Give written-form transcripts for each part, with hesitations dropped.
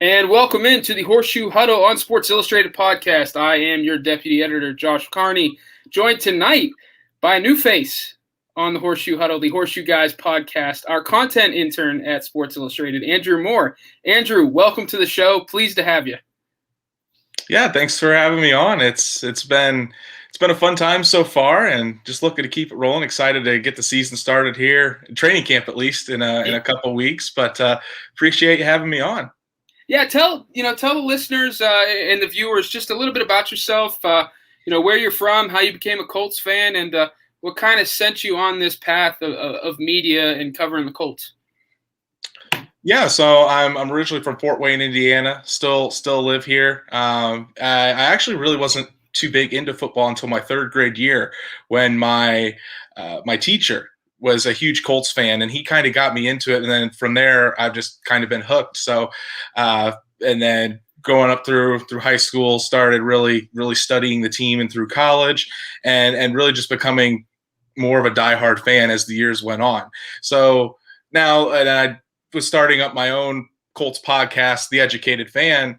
And welcome into the Horseshoe Huddle on Sports Illustrated podcast. I am your deputy editor, Josh Carney, joined tonight by a new face on the Horseshoe Huddle, the Horseshoe Guys podcast, our content intern at Sports Illustrated, Andrew Moore. Andrew, welcome to the show. Pleased to have you. Yeah, thanks for having me on. It's been a fun time so far, and just looking to keep it rolling. Excited to get the season started here, training camp at least in a couple of weeks. But appreciate you having me on. Yeah, tell the listeners and the viewers just a little bit about yourself. Where you're from, how you became a Colts fan, and what kind of sent you on this path of media and covering the Colts. Yeah, so I'm originally from Fort Wayne, Indiana. Still live here. I actually really wasn't too big into football until my third grade year, when my teacher was a huge Colts fan, and he kind of got me into it. And then from there, I've just kind of been hooked. So, and then going up through high school, started really studying the team, and through college, and really just becoming more of a diehard fan as the years went on. So now, and I was starting up my own Colts podcast, The Educated Fan,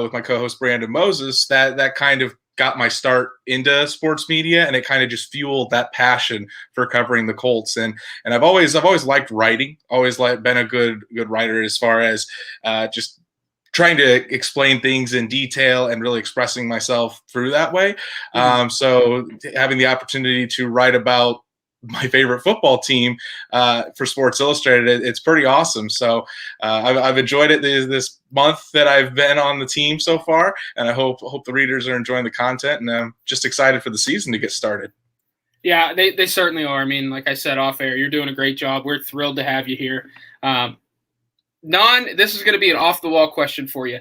with my co-host Brandon Moses. That kind of got my start into sports media, and it kind of just fueled that passion for covering the Colts. And I've always liked writing, been a good writer, as far as just trying to explain things in detail and really expressing myself through that way. So having the opportunity to write about my favorite football team for Sports Illustrated, it's pretty awesome. So I've enjoyed it this month that I've been on the team so far, and I hope the readers are enjoying the content, and I'm just excited for the season to get started. Yeah, they certainly are. I mean, like I said off air, you're doing a great job. We're thrilled to have you here. This is going to be an off-the-wall question for you.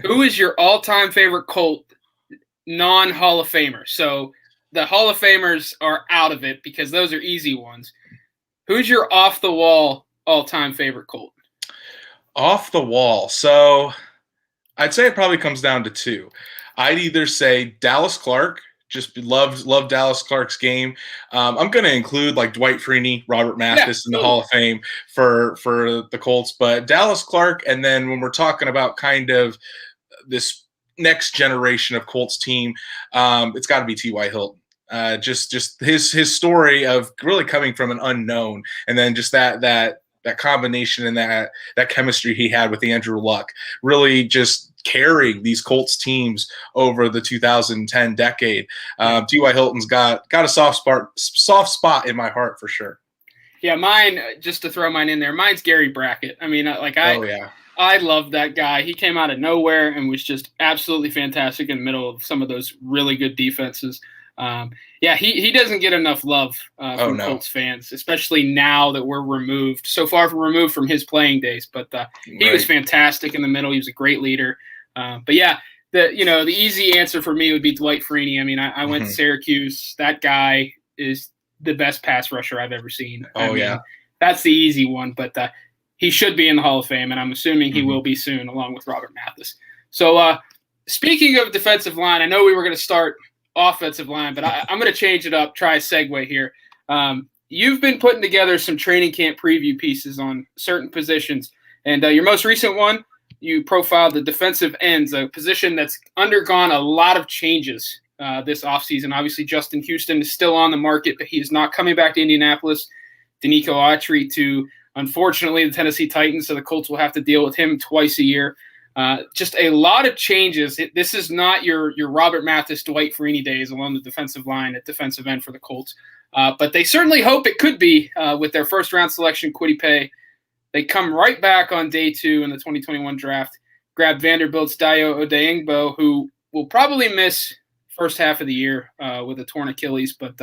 Who is your all-time favorite Colt non-Hall of Famer? So the Hall of Famers are out of it because those are easy ones. Who's your off-the-wall all-time favorite Colt? Off the wall. So I'd say it probably comes down to two. I'd either say Dallas Clark. Just loved Dallas Clark's game. I'm going to include like Dwight Freeney, Robert Mathis in the Hall of Fame for the Colts, but Dallas Clark. And then when we're talking about kind of this next generation of Colts team, it's got to be T.Y. Hilton. Just his story of really coming from an unknown, and then just that combination and that chemistry he had with Andrew Luck, really just carrying these Colts teams over the 2010 decade. T.Y. Hilton's got a soft spot in my heart for sure. Yeah, mine, just to throw mine in there, mine's Gary Brackett. I mean, I love that guy. He came out of nowhere and was just absolutely fantastic in the middle of some of those really good defenses. He doesn't get enough love from Colts fans, especially now that we're so far removed from his playing days. But he was fantastic in the middle. He was a great leader. The easy answer for me would be Dwight Freeney. I mean, I went to Syracuse. That guy is the best pass rusher I've ever seen. That's the easy one, but he should be in the Hall of Fame, and I'm assuming he will be soon, along with Robert Mathis. So speaking of defensive line, I know we were going to start offensive line, but I'm going to change it up, try a segue here. You've been putting together some training camp preview pieces on certain positions, and your most recent one, you profiled the defensive ends, a position that's undergone a lot of changes this offseason. Obviously, Justin Houston is still on the market, but he is not coming back to Indianapolis. Danico Autry to, unfortunately, the Tennessee Titans, so the Colts will have to deal with him twice a year. Just a lot of changes. This is not your Robert Mathis, Dwight Freeney days along the defensive line at defensive end for the Colts. But they certainly hope it could be with their first-round selection, Kwity Paye. They come right back on day 2 in the 2021 draft, grab Vanderbilt's Dayo Odeyingbo, who will probably miss first half of the year with a torn Achilles, but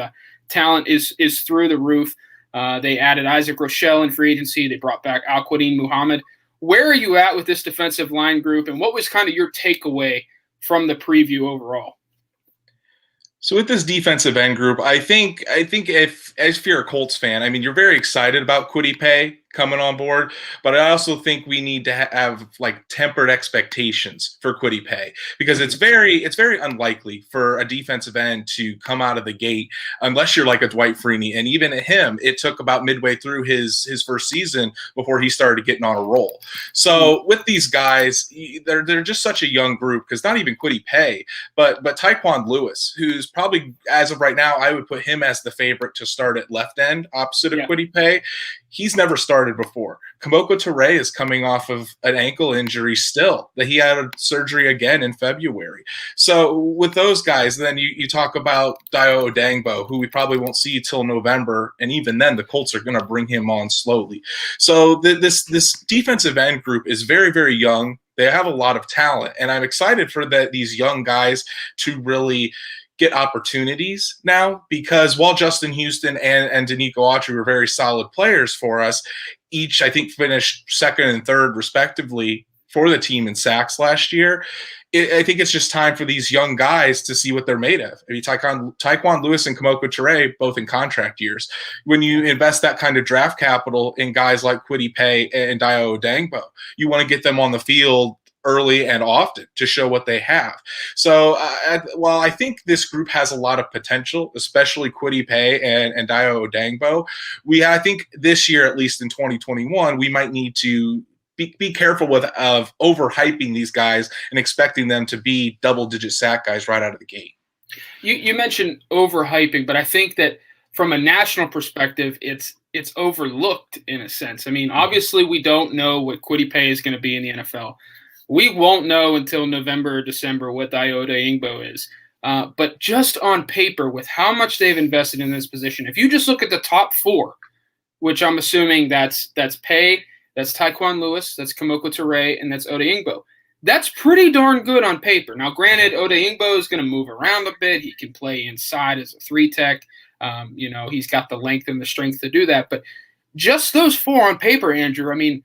talent is through the roof. They added Isaac Rochelle in free agency. They brought back Al-Quadin Muhammad. Where are you at with this defensive line group, and what was kind of your takeaway from the preview overall? So with this defensive end group, I think if you're a Colts fan, I mean, you're very excited about Kwity Paye coming on board, but I also think we need to have like tempered expectations for Kwity Paye, because it's very unlikely for a defensive end to come out of the gate unless you're like a Dwight Freeney, and even him, it took about midway through his first season before he started getting on a roll. So with these guys, they're just such a young group, because not even Kwity Paye, but Tyquan Lewis, who's probably, as of right now, I would put him as the favorite to start at left end opposite of Kwity Paye. He's never started before. Kemoko Turay is coming off of an ankle injury still, that he had surgery again in February. So with those guys, then you talk about Dayo Odangbo, who we probably won't see till November, and even then the Colts are going to bring him on slowly. So this defensive end group is very, very young. They have a lot of talent, and I'm excited for these young guys to really get opportunities now, because while Justin Houston and Danico Autry were very solid players for us, each, I think, finished second and third respectively for the team in sacks last year. I think it's just time for these young guys to see what they're made of. I mean, Tyquan Lewis and Kemoko Turay, both in contract years. When you invest that kind of draft capital in guys like Kwity Paye and Dayo Odangbo, you want to get them on the field early and often to show what they have. So while I think this group has a lot of potential, especially Kwity Paye and Dayo Odangbo, I think this year, at least in 2021, we might need to be careful of overhyping these guys and expecting them to be double-digit sack guys right out of the gate. You mentioned overhyping, but I think that from a national perspective, it's overlooked in a sense. I mean, obviously, we don't know what Kwity Paye is going to be in the NFL. We won't know until November or December what Dayo Odangbo is. But just on paper, with how much they've invested in this position, if you just look at the top four, which I'm assuming that's Paye, that's Tyquan Lewis, that's Kemoko Turay, and that's Odangbo, that's pretty darn good on paper. Now, granted, Odangbo is going to move around a bit. He can play inside as a 3-tech. He's got the length and the strength to do that. But just those four on paper, Andrew, I mean,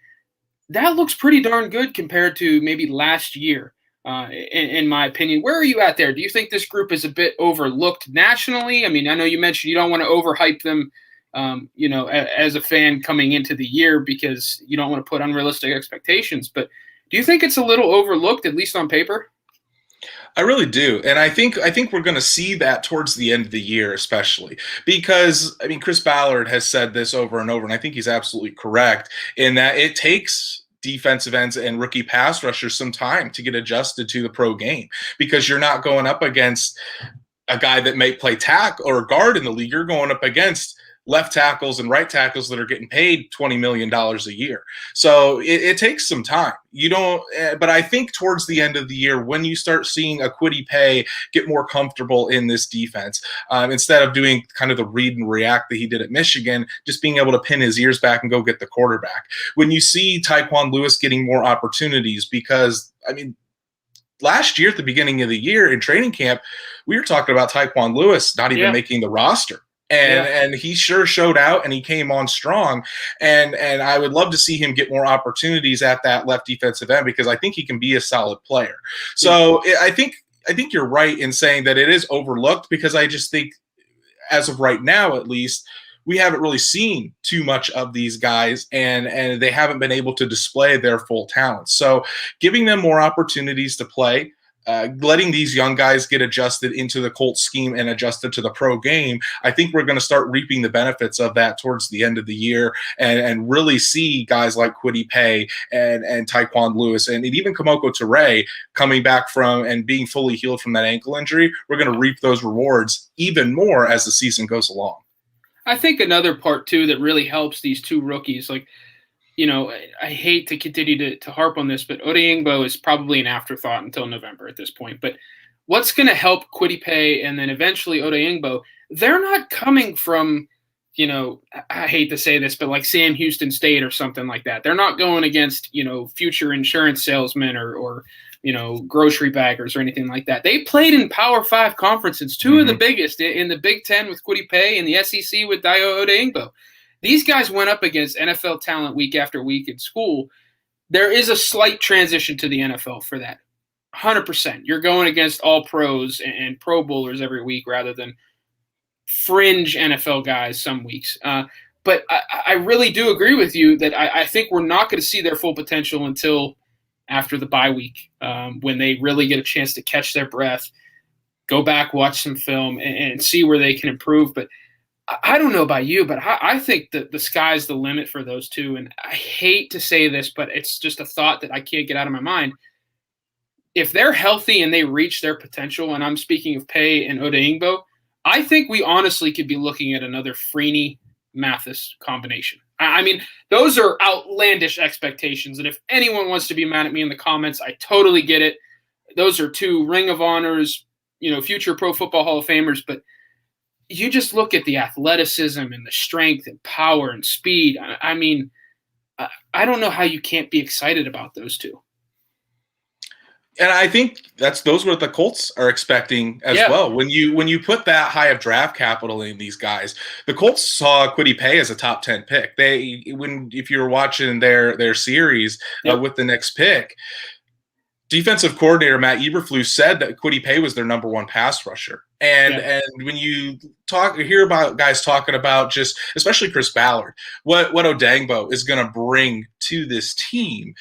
that looks pretty darn good compared to maybe last year, in my opinion. Where are you at there? Do you think this group is a bit overlooked nationally? I mean, I know you mentioned you don't want to overhype them, as a fan coming into the year, because you don't want to put unrealistic expectations. But do you think it's a little overlooked, at least on paper? I really do. And I think we're going to see that towards the end of the year, especially because, I mean, Chris Ballard has said this over and over, and I think he's absolutely correct in that it takes defensive ends and rookie pass rushers some time to get adjusted to the pro game, because you're not going up against a guy that may play tackle or guard in the league. You're going up against left tackles and right tackles that are getting paid $20 million a year. So it takes some time. But I think towards the end of the year, when you start seeing a Kwity Paye get more comfortable in this defense, instead of doing kind of the read and react that he did at Michigan, just being able to pin his ears back and go get the quarterback. When you see Tyquan Lewis getting more opportunities, because, I mean, last year at the beginning of the year in training camp, we were talking about Tyquan Lewis not even making the roster. And he sure showed out, and he came on strong. And I would love to see him get more opportunities at that left defensive end, because I think he can be a solid player. So I think you're right in saying that it is overlooked, because I just think, as of right now at least, we haven't really seen too much of these guys, and they haven't been able to display their full talent. So giving them more opportunities to play, letting these young guys get adjusted into the Colts scheme and adjusted to the pro game, I think we're going to start reaping the benefits of that towards the end of the year, and really see guys like Kwity Paye and Tyquan Lewis and even Kemoko Turay coming back from and being fully healed from that ankle injury. We're going to reap those rewards even more as the season goes along. I think another part, too, that really helps these two rookies, like, I hate to continue to harp on this, but Odangbo is probably an afterthought until November at this point. But what's going to help Kwity Paye and then eventually Odangbo? They're not coming from, I hate to say this, but like Sam Houston State or something like that. They're not going against, future insurance salesmen or grocery baggers or anything like that. They played in Power 5 conferences, two of the biggest, in the Big Ten with Kwity Paye and the SEC with Dayo Odangbo. These guys went up against NFL talent week after week in school. There is a slight transition to the NFL for that. 100%. You're going against all pros and pro bowlers every week rather than fringe NFL guys some weeks. But I really do agree with you that I think we're not going to see their full potential until after the bye week, when they really get a chance to catch their breath, go back, watch some film, and see where they can improve. But I don't know about you, but I think that the sky's the limit for those two. And I hate to say this, but it's just a thought that I can't get out of my mind. If they're healthy and they reach their potential, and I'm speaking of Pay and Odeingbo, I think we honestly could be looking at another Freeney-Mathis combination. I mean, those are outlandish expectations. And if anyone wants to be mad at me in the comments, I totally get it. Those are two Ring of Honors, future Pro Football Hall of Famers. But you just look at the athleticism and the strength and power and speed. I mean, I don't know how you can't be excited about those two. And I think those what the Colts are expecting as well. When you put that high of draft capital in these guys, the Colts saw Kwity Paye as a top 10 pick. If you were watching their series with the next pick, defensive coordinator Matt Eberflus said that Kwity Paye was their number one pass rusher. And when you hear about guys talking about just, especially Chris Ballard, what Odeingbo is going to bring to this team.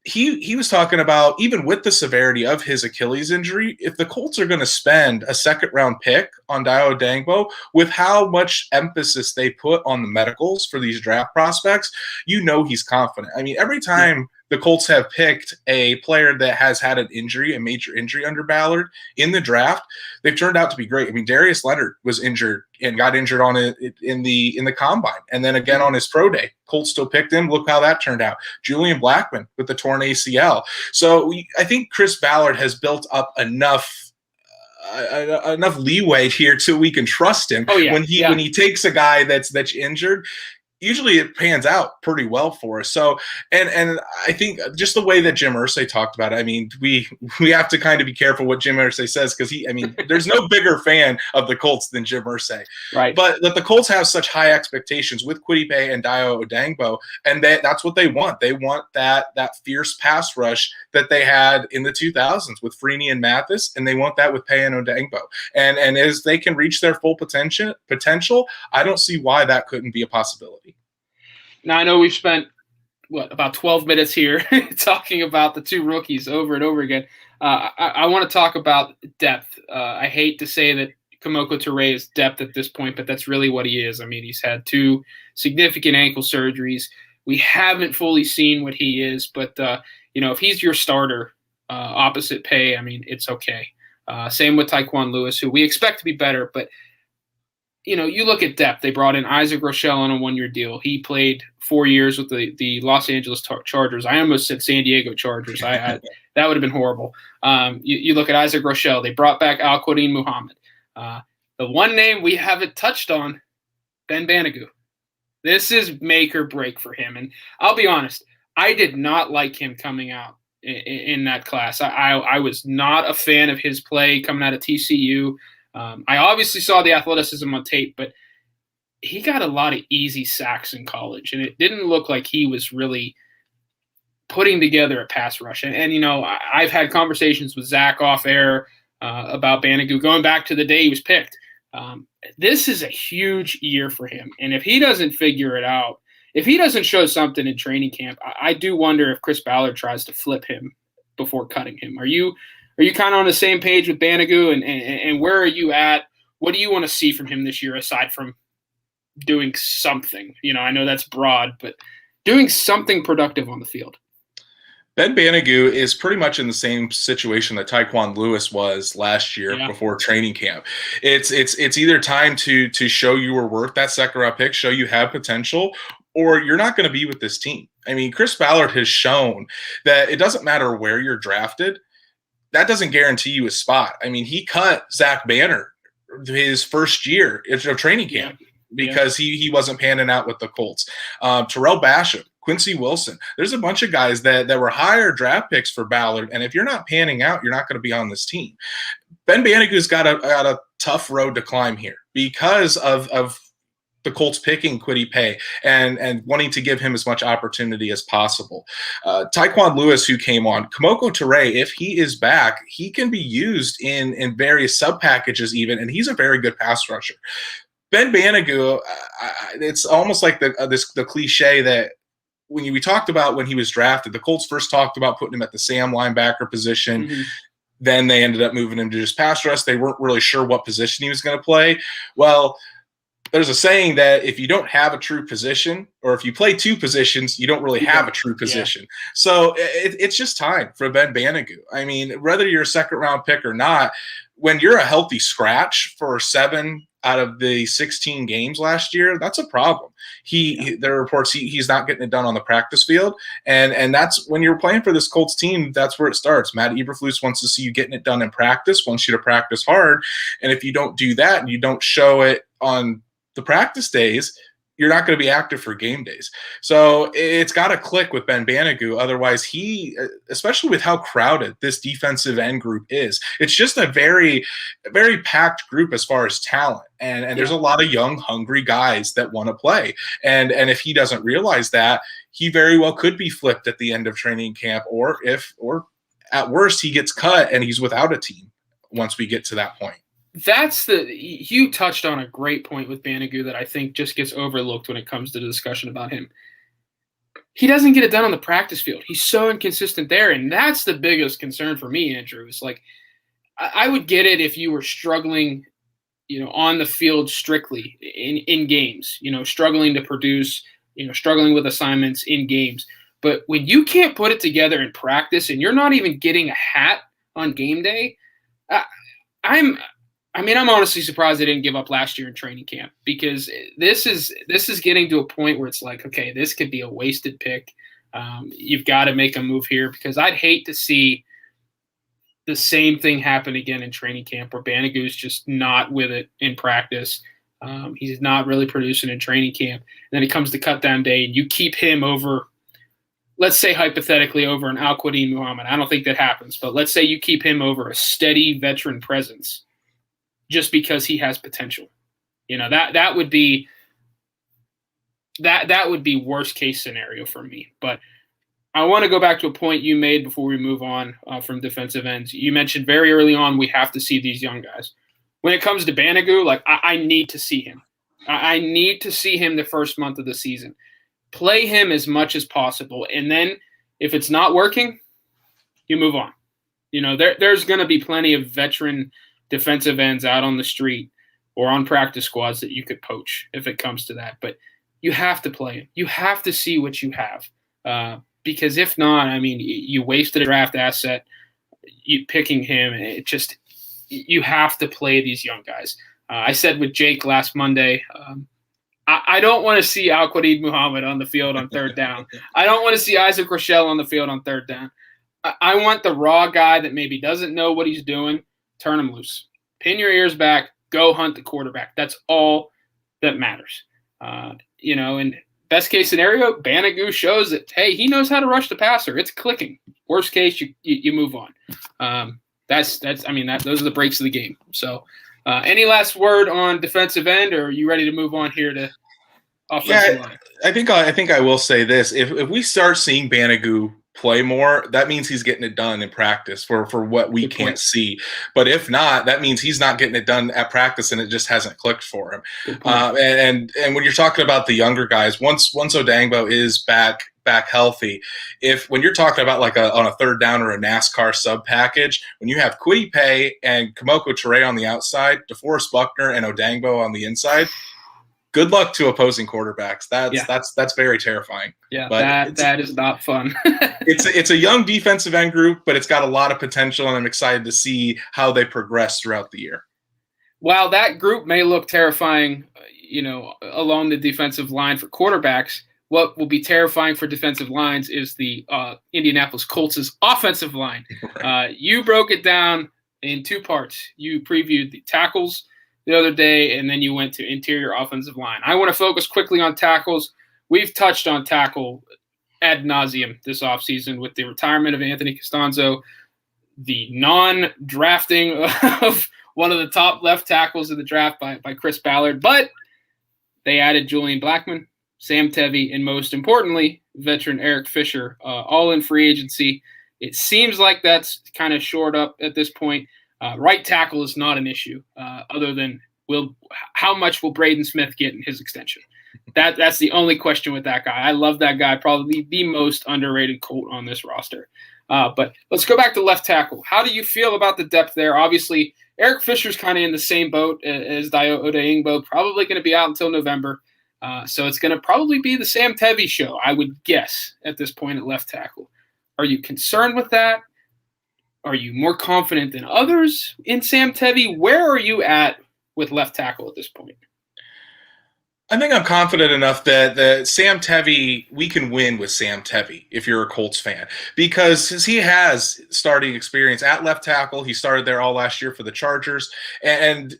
He was talking about, even with the severity of his Achilles injury, if the Colts are going to spend a second-round pick on Dayo Odeingbo, with how much emphasis they put on the medicals for these draft prospects, he's confident. I mean, every time the Colts have picked a player that has had a major injury under Ballard in the draft, they've turned out to be great. I mean, Darius Leonard was injured and got injured on it in the combine, and then again on his pro day. Colts still picked him. Look how that turned out. Julian Blackmon with the torn ACL. So I think Chris Ballard has built up enough leeway here till we can trust him. When he takes a guy that's injured, usually it pans out pretty well for us. So, and I think just the way that Jim Irsay talked about it, I mean, we have to kind of be careful what Jim Irsay says, because there's no bigger fan of the Colts than Jim Irsay. Right. But that the Colts have such high expectations with Kwity Paye and Dayo Odeingbo, and that's what they want. They want that fierce pass rush that they had in the 2000s with Freeney and Mathis, and they want that with Paye and Odeingbo. And as they can reach their full potential, I don't see why that couldn't be a possibility. Now, I know we've spent, about 12 minutes here talking about the two rookies over and over again. I want to talk about depth. I hate to say that Kemoko Turay is depth at this point, but that's really what he is. I mean, he's had 2 significant ankle surgeries. We haven't fully seen what he is, but, if he's your starter opposite Paye, I mean, it's okay. Same with Tyquan Lewis, who we expect to be better, but you look at depth. They brought in Isaac Rochelle on a 1-year deal. He played 4 years with the Los Angeles Chargers. I almost said San Diego Chargers. That would have been horrible. You look at Isaac Rochelle. They brought back Al-Quadin Muhammad. The one name we haven't touched on, Ben Banogu. This is make or break for him. And I'll be honest, I did not like him coming out in that class. I was not a fan of his play coming out of TCU. I obviously saw the athleticism on tape, but he got a lot of easy sacks in college, and it didn't look like he was really putting together a pass rush. And I've had conversations with Zach off air about Banogu going back to the day he was picked. This is a huge year for him, and if he doesn't figure it out, if he doesn't show something in training camp, I do wonder if Chris Ballard tries to flip him before cutting him. Are you kind of on the same page with Banogu, and where are you at? What do you want to see from him this year, aside from doing something? I know that's broad, but doing something productive on the field. Ben Banogu is pretty much in the same situation that Tyquan Lewis was last year before training camp. It's either time to show you were worth that second-round pick, show you have potential, or you're not going to be with this team. I mean, Chris Ballard has shown that it doesn't matter where you're drafted. That doesn't guarantee you a spot. I mean, he cut Zach Banner his first year of training camp because he wasn't panning out with the Colts. Terrell Basham, Quincy Wilson. There's a bunch of guys that were higher draft picks for Ballard, and if you're not panning out, you're not going to be on this team. Ben Banogu's got a tough road to climb here because of the Colts picking Kwity Paye and wanting to give him as much opportunity as possible. Tyquan Lewis, who came on, Kemoko Turay, if he is back, he can be used in various sub packages even, and he's a very good pass rusher. Ben Banigou, it's almost like the cliche that when we talked about when he was drafted, the Colts first talked about putting him at the Sam linebacker position. Mm-hmm. Then they ended up moving him to just pass rush. They weren't really sure what position he was going to play. Well, there's a saying that if you don't have a true position, or if you play two positions, you don't really have a true position. Yeah. So it's just time for Ben Banigou. I mean, whether you're a second-round pick or not, when you're a healthy scratch for 7 out of the 16 games last year, that's a problem. There are reports he's not getting it done on the practice field, and that's when you're playing for this Colts team. That's where it starts. Matt Eberflus wants to see you getting it done in practice, wants you to practice hard, and if you don't do that and you don't show it on the practice days, you're not going to be active for game days. So it's got to click with Ben Banigou. Otherwise, especially with how crowded this defensive end group is, it's just a very, very packed group as far as talent. And there's a lot of young, hungry guys that want to play. And if he doesn't realize that, he very well could be flipped at the end of training camp, or at worst, he gets cut and he's without a team once we get to that point. You touched on a great point with Banigou that I think just gets overlooked when it comes to the discussion about him. He doesn't get it done on the practice field. He's so inconsistent there, and that's the biggest concern for me, Andrew. It's like, I would get it if you were struggling, on the field strictly in games, struggling to produce, struggling with assignments in games. But when you can't put it together in practice and you're not even getting a hat on game day, I'm honestly surprised they didn't give up last year in training camp, because this is getting to a point where it's like, okay, this could be a wasted pick. You've got to make a move here, because I'd hate to see the same thing happen again in training camp where Banigou's just not with it in practice. He's not really producing in training camp. And then it comes to cut down day and you keep him over, let's say hypothetically, over an Al-Quadin Muhammad. I don't think that happens, but let's say you keep him over a steady veteran presence just because he has potential. That would be worst case scenario for me. But I want to go back to a point you made before we move on from defensive ends. You mentioned very early on we have to see these young guys. When it comes to Banigou, like I need to see him. I need to see him the first month of the season. Play him as much as possible, and then if it's not working, you move on. There's going to be plenty of veteran defensive ends out on the street or on practice squads that you could poach if it comes to that. But you have to play him. You have to see what you have. Because if not, you wasted a draft asset you picking him. You have to play these young guys. I said with Jake last Monday, I don't want to see Al-Quadin Muhammad on the field on third down. I don't want to see Isaac Rochelle on the field on third down. I want the raw guy that maybe doesn't know what he's doing. Turn him loose. Pin your ears back. Go hunt the quarterback. That's all that matters. And best case scenario, Banigou shows that, hey, he knows how to rush the passer. It's clicking. Worst case, you move on. Those are the breaks of the game. So, any last word on defensive end, or are you ready to move on here to offensive line? I think I will say this: if we start seeing Banigou play more, that means he's getting it done in practice for what we can't see. But if not, that means he's not getting it done at practice, and it just hasn't clicked for him. And when you're talking about the younger guys, once Odangbo is back healthy, when you're talking about like on a third down or a NASCAR sub package, when you have Kwity Paye and Kamoko Toure on the outside, DeForest Buckner and Odangbo on the inside, good luck to opposing quarterbacks. That's very terrifying. Yeah, but that is not fun. It's a young defensive end group, but it's got a lot of potential, and I'm excited to see how they progress throughout the year. While that group may look terrifying, along the defensive line for quarterbacks, what will be terrifying for defensive lines is the Indianapolis Colts' offensive line. You broke it down in two parts. You previewed the tackles the other day, and then you went to interior offensive line. I want to focus quickly on tackles. We've touched on tackle ad nauseum this offseason with the retirement of Anthony Costanzo, the non-drafting of one of the top left tackles of the draft by Chris Ballard, but they added Julian Blackmon, Sam Tevy, and most importantly, veteran Eric Fisher, all in free agency. It seems like that's kind of shored up at this point. Right tackle is not an issue, other than how much will Braden Smith get in his extension? That's the only question with that guy. I love that guy, probably the most underrated Colt on this roster. But let's go back to left tackle. How do you feel about the depth there? Obviously, Eric Fisher's kind of in the same boat as Dayo Odeyingbo, probably going to be out until November. So it's going to probably be the Sam Tevi show, I would guess, at this point at left tackle. Are you concerned with that? Are you more confident than others in Sam Tevi? Where are you at with left tackle at this point? I think I'm confident enough that Sam Tevi, we can win with Sam Tevi if you're a Colts fan, because he has starting experience at left tackle. He started there all last year for the Chargers, and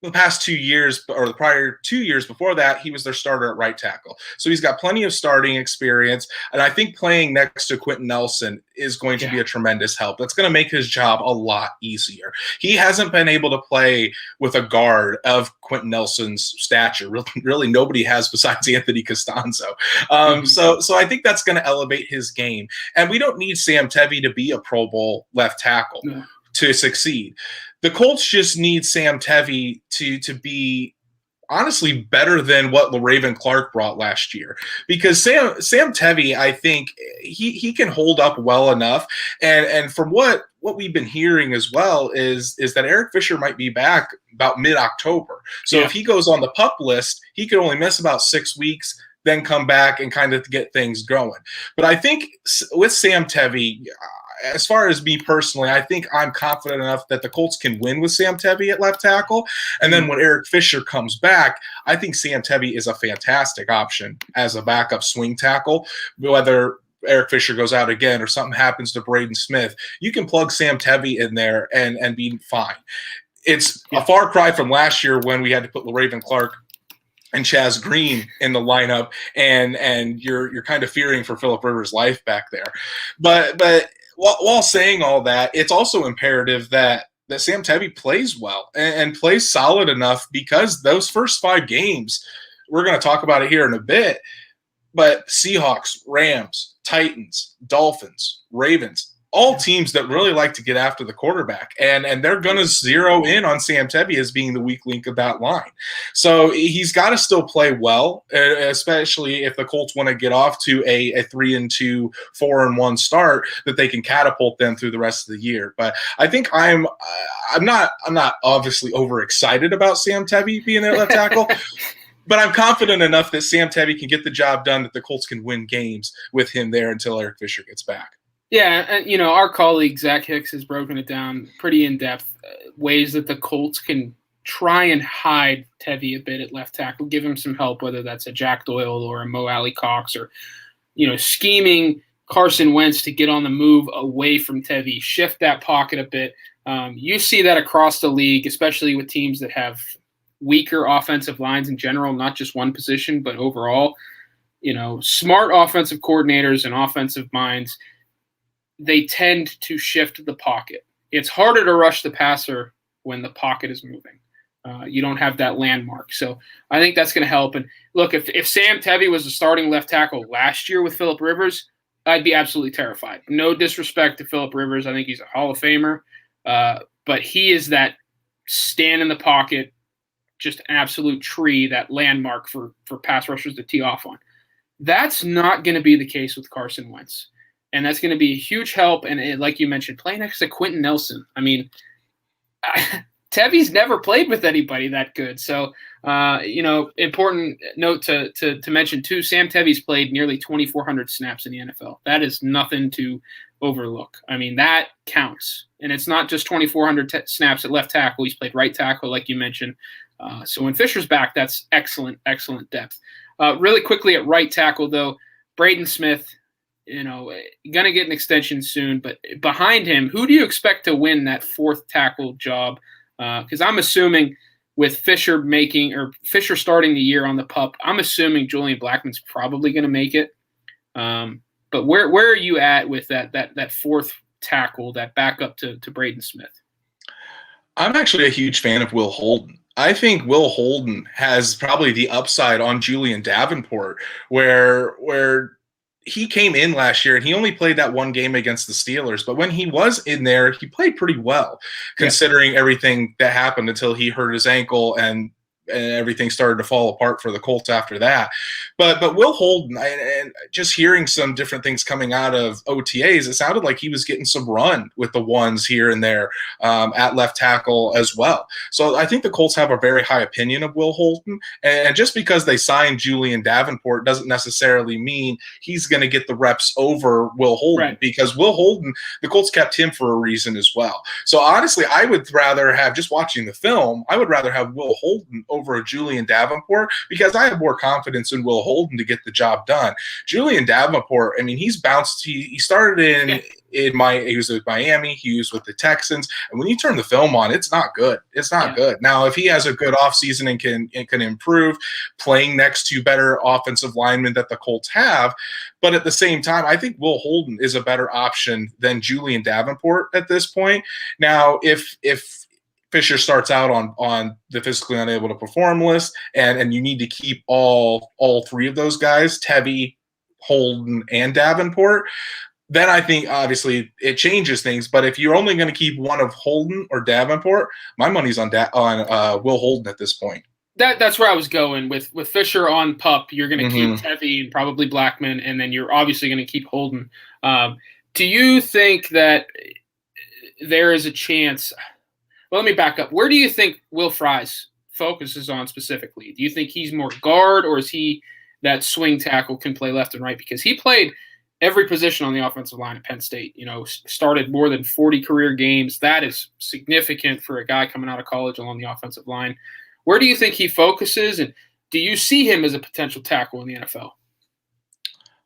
the past 2 years, or the prior 2 years before that, he was their starter at right tackle. So he's got plenty of starting experience, and I think playing next to Quentin Nelson is going to be a tremendous help. That's going to make his job a lot easier. He hasn't been able to play with a guard of Quentin Nelson's stature. Really nobody has besides Anthony Costanzo. So I think that's going to elevate his game. And we don't need Sam Tevi to be a Pro Bowl left tackle to succeed. The Colts just need Sam Tevi to be honestly better than what LaRaven Clark brought last year, because Sam Tevi, I think he can hold up well enough. And from what we've been hearing as well is that Eric Fisher might be back about mid-October. So if he goes on the PUP list, he could only miss about 6 weeks, then come back and kind of get things going. But I think with Sam Tevi, as far as me personally, I think I'm confident enough that the Colts can win with Sam Tevi at left tackle. And then when Eric Fisher comes back, I think Sam Tevi is a fantastic option as a backup swing tackle. Whether Eric Fisher goes out again or something happens to Braden Smith, you can plug Sam Tevi in there and be fine. It's a far cry from last year when we had to put LaRaven Clark and Chaz Green in the lineup, and you're kind of fearing for Phillip Rivers' life back there. But while saying all that, it's also imperative that Sam Tevi plays well and plays solid enough, because those first 5 games, we're going to talk about it here in a bit, but Seahawks, Rams, Titans, Dolphins, Ravens, all teams that really like to get after the quarterback, and they're going to zero in on Sam Tevi as being the weak link of that line. So he's got to still play well, especially if the Colts want to get off to a 3-2, 4-1 start, that they can catapult them through the rest of the year. But I think I'm not obviously overexcited about Sam Tevi being their left tackle. But I'm confident enough that Sam Tevi can get the job done, that the Colts can win games with him there until Eric Fisher gets back. Yeah, and our colleague Zach Hicks has broken it down pretty in depth, ways that the Colts can try and hide Tevi a bit at left tackle, give him some help, whether that's a Jack Doyle or a Mo Alley Cox, or scheming Carson Wentz to get on the move away from Tevi, shift that pocket a bit. You see that across the league, especially with teams that have weaker offensive lines in general, not just one position, but overall. Smart offensive coordinators and offensive minds, they tend to shift the pocket. It's harder to rush the passer when the pocket is moving. You don't have that landmark. So I think that's going to help. And look, if Sam Tevi was the starting left tackle last year with Phillip Rivers, I'd be absolutely terrified. No disrespect to Phillip Rivers. I think he's a Hall of Famer. But he is that stand in the pocket, just an absolute tree, that landmark for pass rushers to tee off on. That's not going to be the case with Carson Wentz. And that's going to be a huge help. And like you mentioned, playing next to Quentin Nelson. I mean, Tevi's never played with anybody that good. So, important note to mention too, Sam Tevi's played nearly 2,400 snaps in the NFL. That is nothing to overlook. I mean, that counts. And it's not just 2,400 snaps at left tackle. He's played right tackle, like you mentioned. So when Fisher's back, that's excellent, excellent depth. Really quickly at right tackle, though, Braden Smith, going to get an extension soon, but behind him, who do you expect to win that 4th tackle job? Because I'm assuming with Fisher starting the year on the PUP, I'm assuming Julian Blackmon's probably going to make it. But where are you at with that 4th tackle, that backup to Braden Smith? I'm actually a huge fan of Will Holden. I think Will Holden has probably the upside on Julian Davenport, where he came in last year and he only played that one game against the Steelers. But when he was in there, he played pretty well, considering everything that happened until he hurt his ankle and everything started to fall apart for the Colts after that. But Will Holden, and just hearing some different things coming out of OTAs, it sounded like he was getting some run with the ones here and there at left tackle as well. So I think the Colts have a very high opinion of Will Holden. And just because they signed Julian Davenport doesn't necessarily mean he's going to get the reps over Will Holden, right? Because Will Holden, the Colts kept him for a reason as well. So honestly, I would rather have, just watching the film, I would rather have Will Holden over a Julian Davenport, because I have more confidence in Will Holden to get the job done. Julian Davenport, I mean, he's bounced. He started he was with Miami, he was with the Texans, and when you turn the film on, it's not good. It's not good. Now, if he has a good offseason and can improve, playing next to better offensive linemen that the Colts have, but at the same time, I think Will Holden is a better option than Julian Davenport at this point. Now, if Fisher starts out on the physically unable to perform list, and you need to keep all three of those guys, Tevy, Holden, and Davenport, then I think obviously it changes things. But if you're only going to keep one of Holden or Davenport, my money's on Will Holden at this point. That's where I was going with Fisher on PUP. You're going to keep Tevy and probably Blackman, and then you're obviously going to keep Holden. Do you think that there is a chance? Well, let me back up. Where do you think Will Fries focuses on specifically? Do you think he's more guard, or is he that swing tackle, can play left and right? Because he played every position on the offensive line at Penn State. Started more than 40 career games. That is significant for a guy coming out of college along the offensive line. Where do you think he focuses, and do you see him as a potential tackle in the NFL?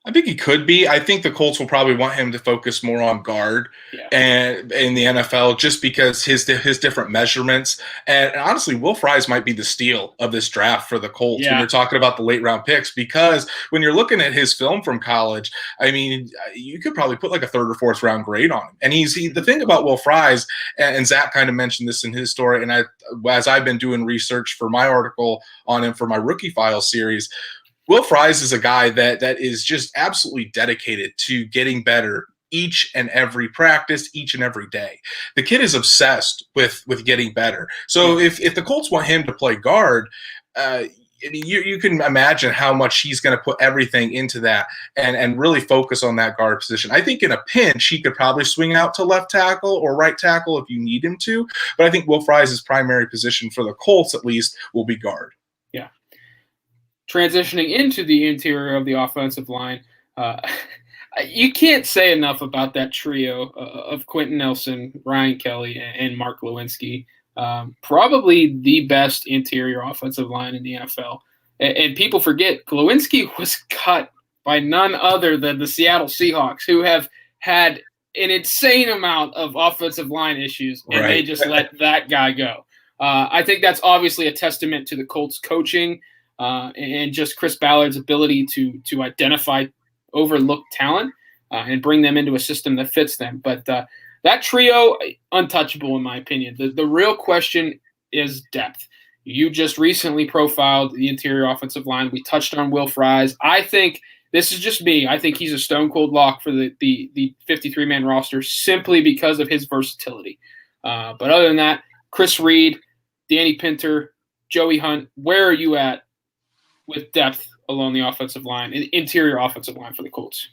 I think he could be. I think the Colts will probably want him to focus more on guard and in the NFL, just because his different measurements. And honestly, Will Fries might be the steal of this draft for the Colts when you're talking about the late round picks, because when you're looking at his film from college, I mean, you could probably put like a third or fourth round grade on him. And the thing about Will Fries, and Zach kind of mentioned this in his story, and as I've been doing research for my article on him for my Rookie File series, Will Fries is a guy that is just absolutely dedicated to getting better each and every practice, each and every day. The kid is obsessed with getting better. So if the Colts want him to play guard, you can imagine how much he's going to put everything into that and really focus on that guard position. I think in a pinch, he could probably swing out to left tackle or right tackle if you need him to. But I think Will Fries' primary position for the Colts, at least, will be guard. Yeah. Transitioning into the interior of the offensive line, you can't say enough about that trio of Quentin Nelson, Ryan Kelly, and Mark Lewinsky. Probably the best interior offensive line in the NFL. And people forget, Lewinsky was cut by none other than the Seattle Seahawks, who have had an insane amount of offensive line issues, and they just let that guy go. I think that's obviously a testament to the Colts coaching, and just Chris Ballard's ability to identify overlooked talent and bring them into a system that fits them. But that trio, untouchable in my opinion. The real question is depth. You just recently profiled the interior offensive line. We touched on Will Fries. I think, this is just me, I think he's a stone cold lock for the 53-man roster simply because of his versatility. But other than that, Chris Reed, Danny Pinter, Joey Hunt, where are you at with depth along the offensive line, interior offensive line for the Colts?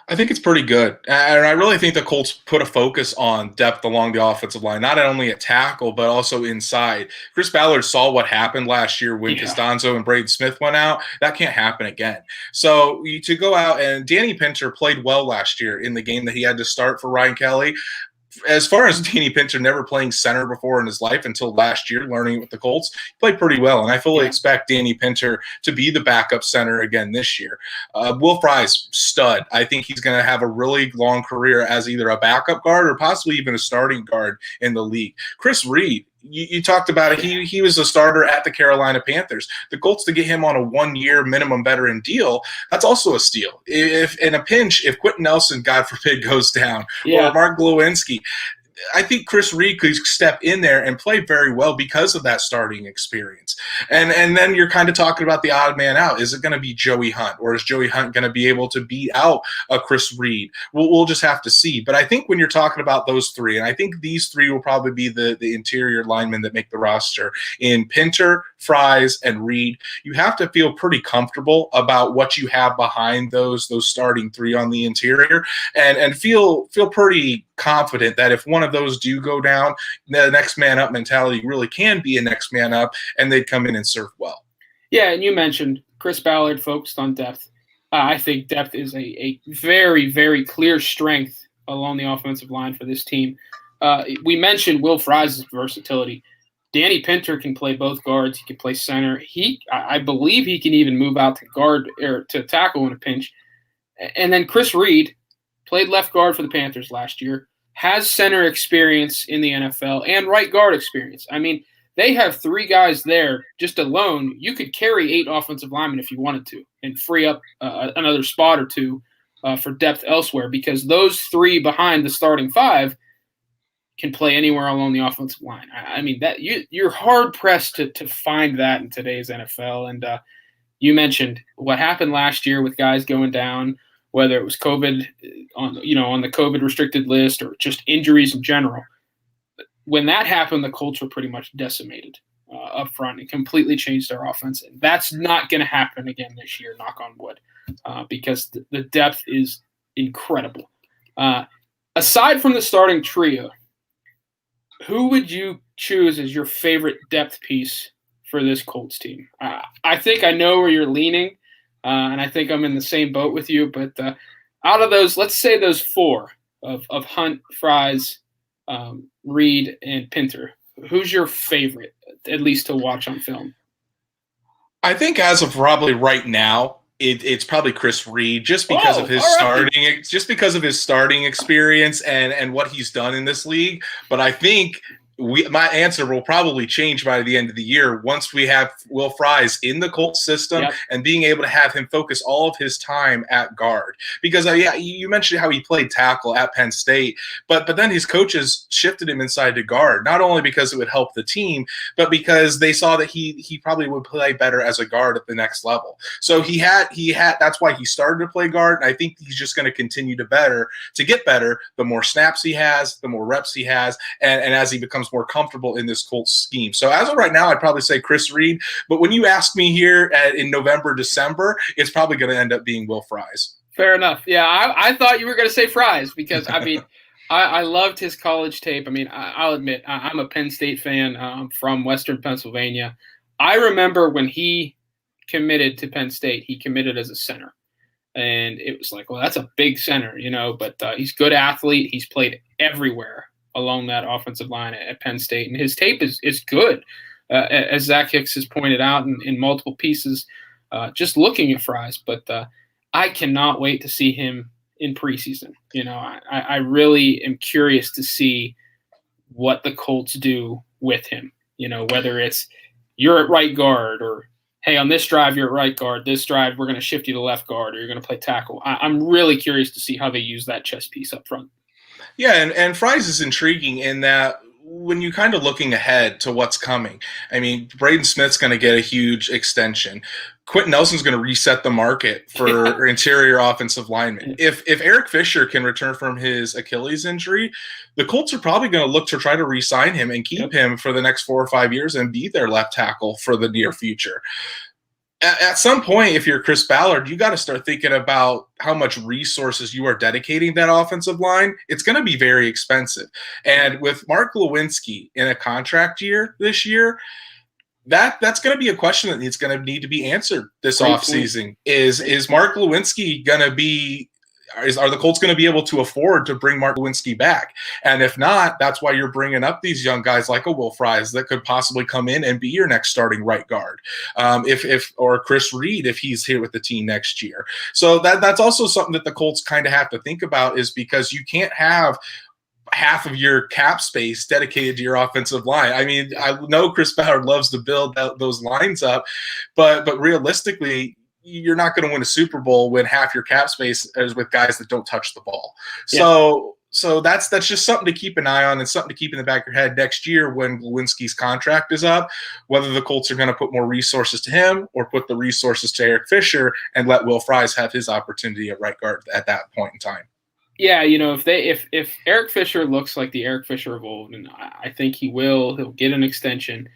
I think it's pretty good. And I really think the Colts put a focus on depth along the offensive line, not only at tackle, but also inside. Chris Ballard saw what happened last year when Costanzo and Braden Smith went out. That can't happen again. So to go out, and Danny Pinter played well last year in the game that he had to start for Ryan Kelly. As far as Danny Pinter never playing center before in his life until last year, learning it with the Colts, he played pretty well. And I fully expect Danny Pinter to be the backup center again this year. Will Fries, stud. I think he's going to have a really long career as either a backup guard or possibly even a starting guard in the league. Chris Reed, you talked about it. He was a starter at the Carolina Panthers. The Colts, to get him on a 1-year minimum veteran deal, that's also a steal. If in a pinch, if Quentin Nelson, God forbid, goes down, or Mark Lewinsky, I think Chris Reed could step in there and play very well because of that starting experience. And then you're kind of talking about the odd man out. Is it going to be Joey Hunt, or is Joey Hunt going to be able to beat out a Chris Reed? We'll just have to see. But I think when you're talking about those three, and I think these three will probably be the interior linemen that make the roster in Pinter, Fries, and Reed, you have to feel pretty comfortable about what you have behind those starting three on the interior, and feel pretty confident that if one of those do go down, the next man up mentality really can be a next man up, and they'd come in and serve well. Yeah, and you mentioned Chris Ballard focused on depth. I think depth is a very, very clear strength along the offensive line for this team. We mentioned Will Fries' versatility. Danny Pinter can play both guards. He can play center. I believe he can even move out to guard or to tackle in a pinch. And then Chris Reed played left guard for the Panthers last year, has center experience in the NFL and right guard experience. I mean, they have three guys there just alone. You could carry 8 offensive linemen if you wanted to and free up another spot or two for depth elsewhere, because those three behind the starting 5 can play anywhere along the offensive line. I mean, that you're hard pressed to find that in today's NFL. And you mentioned what happened last year with guys going down, whether it was COVID on the COVID restricted list or just injuries in general. When that happened, the Colts were pretty much decimated up front and completely changed their offense. And that's not going to happen again this year, knock on wood, because the depth is incredible. Aside from the starting trio, who would you choose as your favorite depth piece for this Colts team? I think I know where you're leaning, and I think I'm in the same boat with you. But out of those, let's say those 4 of Hunt, Fries, Reed, and Pinter, who's your favorite, at least to watch on film? I think as of probably right now, it's probably Chris Reed, just because of his starting experience and what he's done in this league. But I think my answer will probably change by the end of the year once we have Will Fries in the Colts system and being able to have him focus all of his time at guard. Because you mentioned how he played tackle at Penn State, but then his coaches shifted him inside to guard, not only because it would help the team, but because they saw that he probably would play better as a guard at the next level. So he had that's why he started to play guard, and I think he's just going to continue to get better the more snaps he has, the more reps he has, and as he becomes more comfortable in this Colts scheme. So as of right now, I'd probably say Chris Reed. But when you ask me here in November, December, it's probably going to end up being Will Fries. Fair enough. Yeah, I thought you were going to say Fries because, I mean, I loved his college tape. I mean, I'll admit, I'm a Penn State fan from Western Pennsylvania. I remember when he committed to Penn State, he committed as a center. And it was like, well, that's a big center, but he's a good athlete. He's played everywhere along that offensive line at Penn State. And his tape is good, as Zach Hicks has pointed out in multiple pieces, just looking at Fries. But I cannot wait to see him in preseason. I really am curious to see what the Colts do with him, whether it's you're at right guard or, hey, on this drive, you're at right guard. This drive, we're going to shift you to left guard or you're going to play tackle. I'm really curious to see how they use that chess piece up front. Yeah, and Fries is intriguing in that when you're kind of looking ahead to what's coming. I mean, Braden Smith's going to get a huge extension. Quentin Nelson's going to reset the market for interior offensive linemen. If Eric Fisher can return from his Achilles injury, the Colts are probably going to look to try to re-sign him and keep him for the next 4 or 5 years and be their left tackle for the near future. At some point, if you're Chris Ballard, you got to start thinking about how much resources you are dedicating that offensive line. It's going to be very expensive. And with Mark Lewinsky in a contract year this year, that's going to be a question that is going to need to be answered this offseason. Is Mark Lewinsky going to be are the Colts going to be able to afford to bring Mark Lewinsky back? And if not, that's why you're bringing up these young guys like a Will Fries that could possibly come in and be your next starting right guard. Or Chris Reed, if he's here with the team next year. So that's also something that the Colts kind of have to think about, is because you can't have half of your cap space dedicated to your offensive line. I mean, I know Chris Ballard loves to build those lines up, but realistically, you're not going to win a Super Bowl when half your cap space is with guys that don't touch the ball. Yeah. So that's just something to keep an eye on and something to keep in the back of your head next year when Glowinski's contract is up, whether the Colts are going to put more resources to him or put the resources to Eric Fisher and let Will Fries have his opportunity at right guard at that point in time. Yeah, you know, if Eric Fisher looks like the Eric Fisher of old, and I think he'll get an extension.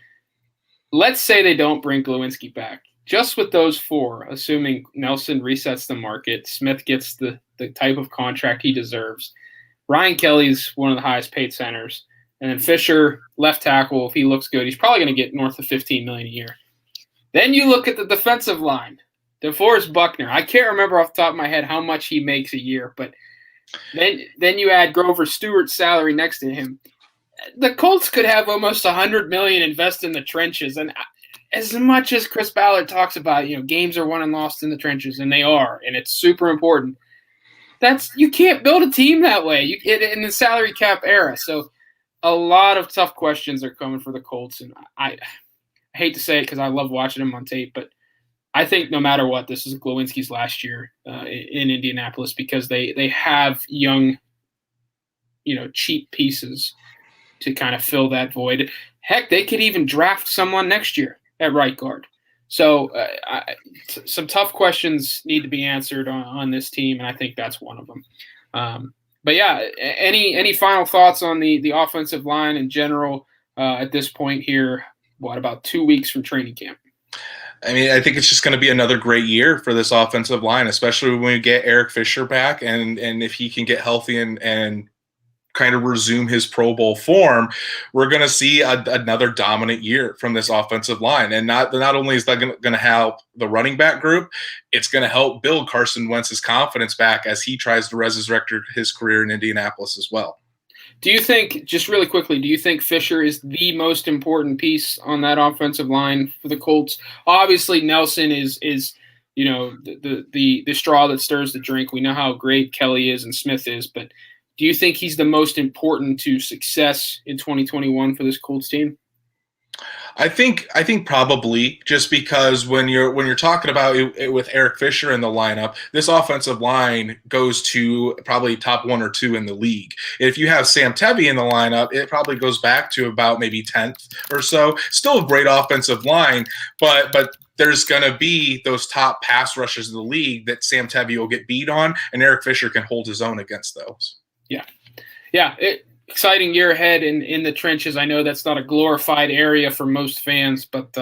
Let's say they don't bring Glowinski back. Just with those four, assuming Nelson resets the market, Smith gets the type of contract he deserves. Ryan Kelly's one of the highest paid centers. And then Fisher, left tackle, if he looks good, he's probably going to get north of $15 million a year. Then you look at the defensive line. DeForest Buckner. I can't remember off the top of my head how much he makes a year, but then you add Grover Stewart's salary next to him. The Colts could have almost $100 million invested in the trenches. And as much as Chris Ballard talks about, you know, games are won and lost in the trenches, and they are, and it's super important. You can't build a team that way in the salary cap era. So a lot of tough questions are coming for the Colts, and I hate to say it because I love watching them on tape, but I think no matter what, this is Glowinski's last year in Indianapolis because they have young, you know, cheap pieces to kind of fill that void. Heck, they could even draft someone next year at right guard. So some tough questions need to be answered on this team, and I think that's one of them. But yeah, any final thoughts on the offensive line in general at this point here? What, about 2 weeks from training camp? I mean, I think it's just going to be another great year for this offensive line, especially when we get Eric Fisher back, and if he can get healthy and kind of resume his Pro Bowl form, we're going to see another dominant year from this offensive line. And not only is that going to help the running back group, it's going to help build Carson Wentz's confidence back as he tries to resurrect his career in Indianapolis as well. Do you think, just really quickly, do you think Fisher is the most important piece on that offensive line for the Colts? Obviously, Nelson is you know, the straw that stirs the drink. We know how great Kelly is and Smith is, but do you think he's the most important to success in 2021 for this Colts team? I think probably, just because when you're talking about it with Eric Fisher in the lineup, this offensive line goes to probably top 1 or 2 in the league. If you have Sam Tevi in the lineup, it probably goes back to about maybe 10th or so. Still a great offensive line, but there's going to be those top pass rushers in the league that Sam Tevi will get beat on, and Eric Fisher can hold his own against those. Yeah. Exciting year ahead in the trenches. I know that's not a glorified area for most fans, but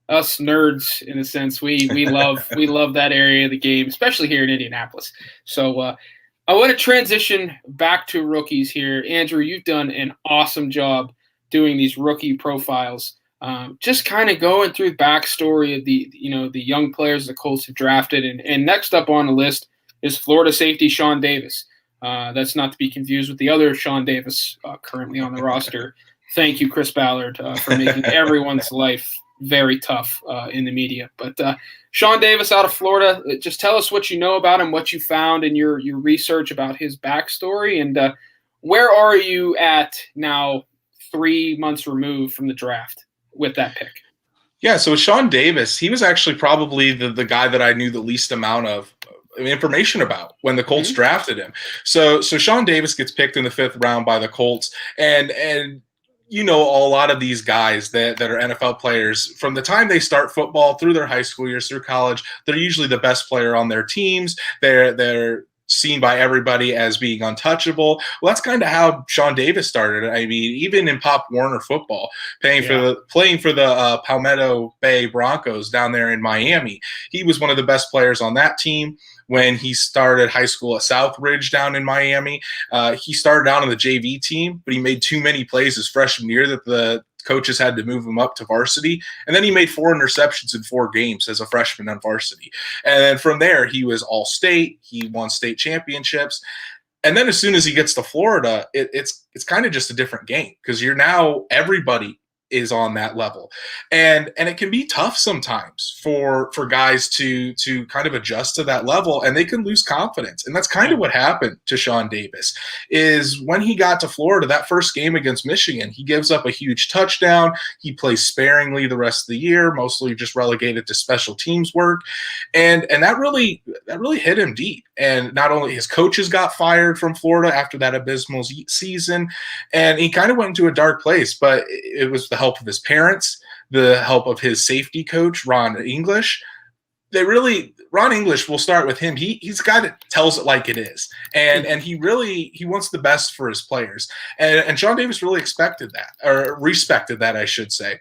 us nerds, in a sense, we love that area of the game, especially here in Indianapolis. So I want to transition back to rookies here. Andrew, you've done an awesome job doing these rookie profiles. Just kind of going through the backstory of the young players the Colts have drafted, and next up on the list is Florida safety Shawn Davis. That's not to be confused with the other Shawn Davis currently on the roster. Thank you, Chris Ballard, for making everyone's life very tough in the media. But Shawn Davis out of Florida, just tell us what you know about him, what you found in your research about his backstory, and where are you at now 3 months removed from the draft with that pick? Yeah, so Shawn Davis, he was actually probably the guy that I knew the least amount of information about when the Colts drafted him. So Shawn Davis gets picked in the 5th round by the Colts, and you know, a lot of these guys that are NFL players, from the time they start football through their high school years, through college, they're usually the best player on their teams. They're seen by everybody as being untouchable. Well, that's kind of how Shawn Davis started. I mean, even in Pop Warner football, playing for the Palmetto Bay Broncos down there in Miami, he was one of the best players on that team. When he started high school at Southridge down in Miami, he started out on the JV team, but he made too many plays his freshman year that the coaches had to move him up to varsity. And then he made 4 interceptions in 4 games as a freshman on varsity. And then from there, he was all-state. He won state championships. And then as soon as he gets to Florida, it's kind of just a different game, because you're now everybody is on that level. And it can be tough sometimes for guys to kind of adjust to that level, and they can lose confidence. And that's kind of what happened to Shawn Davis. Is when he got to Florida, that first game against Michigan, he gives up a huge touchdown. He plays sparingly the rest of the year, mostly just relegated to special teams work. And that really hit him deep. And not only his coaches got fired from Florida after that abysmal season, and he kind of went into a dark place, but it was the help of his parents, the help of his safety coach, Ron English. Ron English, we'll start with him. He's a guy that tells it like it is. And he wants the best for his players. And Shawn Davis really expected that, or respected that, I should say.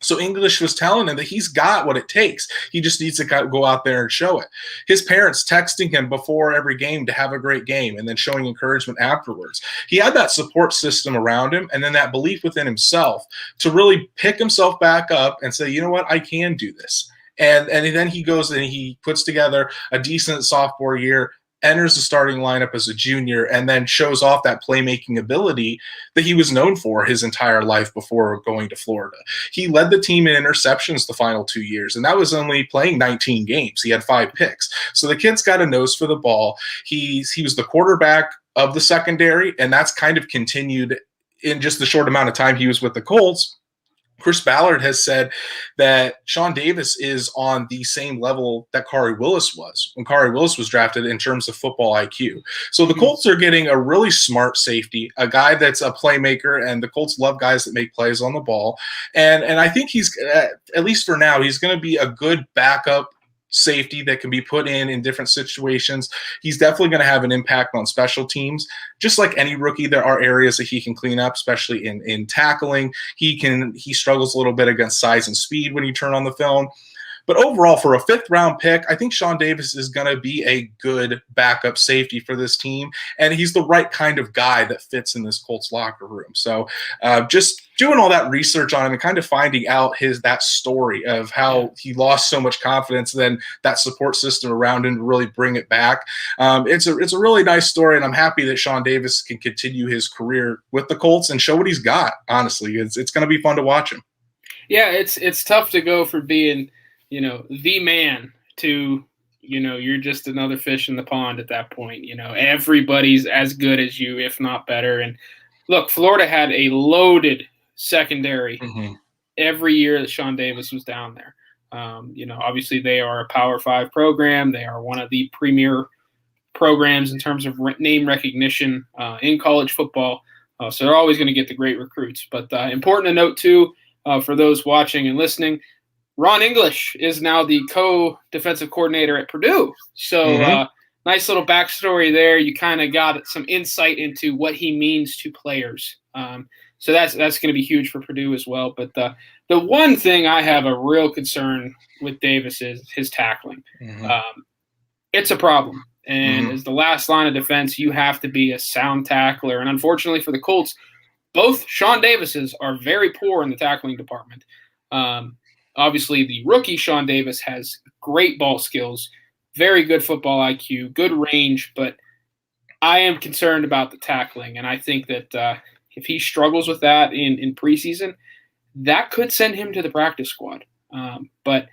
So English was telling him that he's got what it takes. He just needs to go out there and show it. His parents texting him before every game to have a great game and then showing encouragement afterwards. He had that support system around him and then that belief within himself to really pick himself back up and say, you know what, I can do this. And then he goes and he puts together a decent sophomore year, enters the starting lineup as a junior, and then shows off that playmaking ability that he was known for his entire life before going to Florida. He led the team in interceptions the final 2 years, and that was only playing 19 games. He had 5 picks. So the kid's got a nose for the ball. He was the quarterback of the secondary, and that's kind of continued in just the short amount of time he was with the Colts. Chris Ballard has said that Shawn Davis is on the same level that Khari Willis was when Khari Willis was drafted in terms of football IQ. So the Colts are getting a really smart safety, a guy that's a playmaker, and the Colts love guys that make plays on the ball. And I think he's, at least for now, he's going to be a good backup safety that can be put in different situations. He's definitely going to have an impact on special teams. Just like any rookie, there are areas that he can clean up, especially in tackling. He struggles a little bit against size and speed when you turn on the film. But overall, for a 5th-round pick, I think Shawn Davis is going to be a good backup safety for this team, and he's the right kind of guy that fits in this Colts locker room. So just doing all that research on him and kind of finding out that story of how he lost so much confidence, then that support system around him to really bring it back. It's a really nice story, and I'm happy that Shawn Davis can continue his career with the Colts and show what he's got, honestly. It's going to be fun to watch him. Yeah, it's tough to go for being – the man to, you're just another fish in the pond at that point. Everybody's as good as you, if not better. And look, Florida had a loaded secondary every year that Shawn Davis was down there. Obviously they are a Power 5 program. They are one of the premier programs in terms of name recognition in college football. So they're always going to get the great recruits. But important to note, too, for those watching and listening, Ron English is now the co-defensive coordinator at Purdue. So nice little backstory there. You kind of got some insight into what he means to players. So that's going to be huge for Purdue as well. But the one thing I have a real concern with Davis is his tackling. It's a problem. And as the last line of defense, you have to be a sound tackler. And unfortunately for the Colts, both Shawn Davises are very poor in the tackling department. Obviously, the rookie Shawn Davis has great ball skills, very good football IQ, good range, but I am concerned about the tackling, and I think that if he struggles with that in preseason, that could send him to the practice squad. But,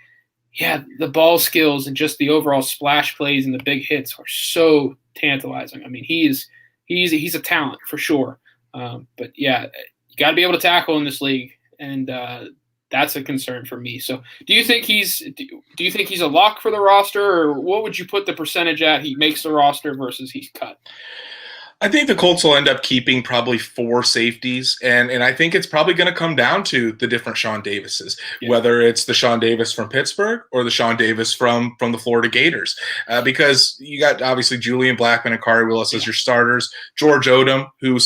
yeah, the ball skills and just the overall splash plays and the big hits are so tantalizing. I mean, he's a talent for sure. But, yeah, you got to be able to tackle in this league, and that's a concern for me. So do you think he's a lock for the roster, or what would you put the percentage at he makes the roster versus he's cut? I think the Colts will end up keeping probably 4 safeties, and I think it's probably going to come down to the different Shawn Davises, whether it's the Shawn Davis from Pittsburgh or the Shawn Davis from the Florida Gators, because you got obviously Julian Blackmon and Khari Willis as your starters. George Odom, who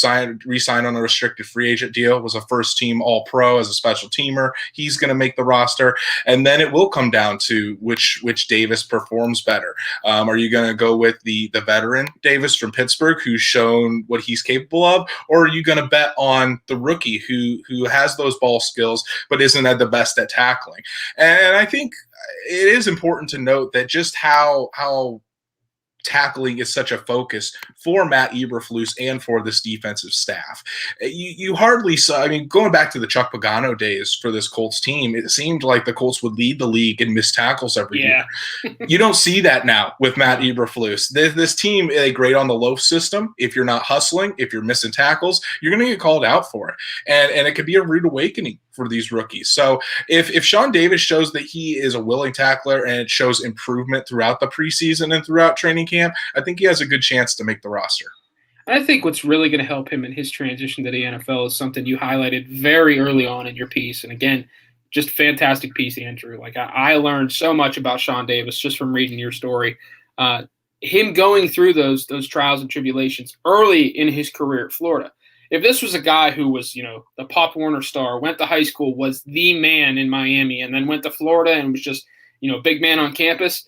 re-signed on a restricted free agent deal, was a first-team All-Pro as a special teamer. He's going to make the roster, and then it will come down to which Davis performs better. Are you going to go with the veteran Davis from Pittsburgh, who's shown what he's capable of, or are you going to bet on the rookie who has those ball skills but isn't at the best at tackling? And I think it is important to note that just how tackling is such a focus for Matt Eberflus and for this defensive staff. You hardly saw, I mean, going back to the Chuck Pagano days for this Colts team, it seemed like the Colts would lead the league in missed tackles every year. You don't see that now with Matt Eberflus. This team, they grade on the loaf system. If you're not hustling, if you're missing tackles, you're going to get called out for it. And it could be a rude awakening for these rookies. So if Shawn Davis shows that he is a willing tackler and it shows improvement throughout the preseason and throughout training camp, I think he has a good chance to make the roster. I think what's really going to help him in his transition to the NFL is something you highlighted very early on in your piece. And again, just fantastic piece, Andrew. Like I learned so much about Shawn Davis just from reading your story. Him going through those trials and tribulations early in his career at Florida. If this was a guy who was, the Pop Warner star, went to high school, was the man in Miami, and then went to Florida and was just, big man on campus,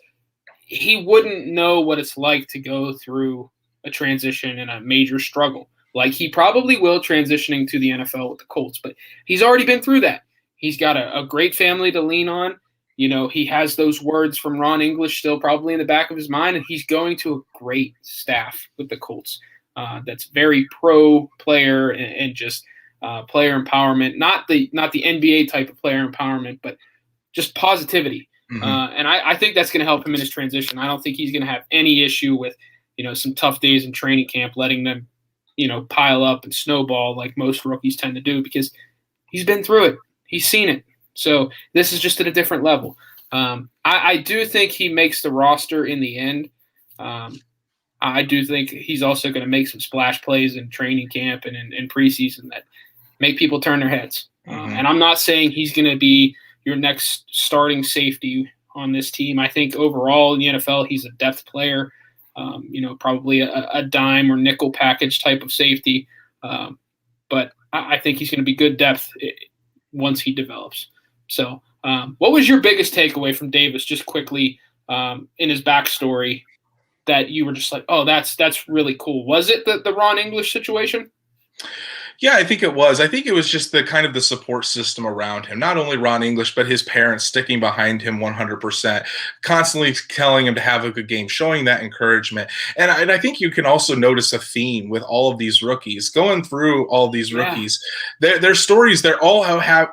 he wouldn't know what it's like to go through a transition and a major struggle. Like he probably will transitioning to the NFL with the Colts, but he's already been through that. He's got a great family to lean on. He has those words from Ron English still probably in the back of his mind, and he's going to a great staff with the Colts. That's very pro player and just player empowerment, not the NBA type of player empowerment, but just positivity. Mm-hmm. And I think that's going to help him in his transition. I don't think he's going to have any issue with, some tough days in training camp, letting them, pile up and snowball like most rookies tend to do, because he's been through it. He's seen it. So this is just at a different level. I do think he makes the roster in the end. I do think he's also going to make some splash plays in training camp and in preseason that make people turn their heads. Mm-hmm. And I'm not saying he's going to be your next starting safety on this team. I think overall in the NFL, he's a depth player, probably a dime or nickel package type of safety. But I think he's going to be good depth once he develops. So what was your biggest takeaway from Davis, just quickly, in his backstory, that you were just like, oh, that's really cool? Was it the Ron English situation? Yeah, I think it was. I think it was just the kind of the support system around him. Not only Ron English, but his parents sticking behind him 100%, constantly telling him to have a good game, showing that encouragement. And I think you can also notice a theme with all of these rookies. Going through all of these rookies, their stories, they're all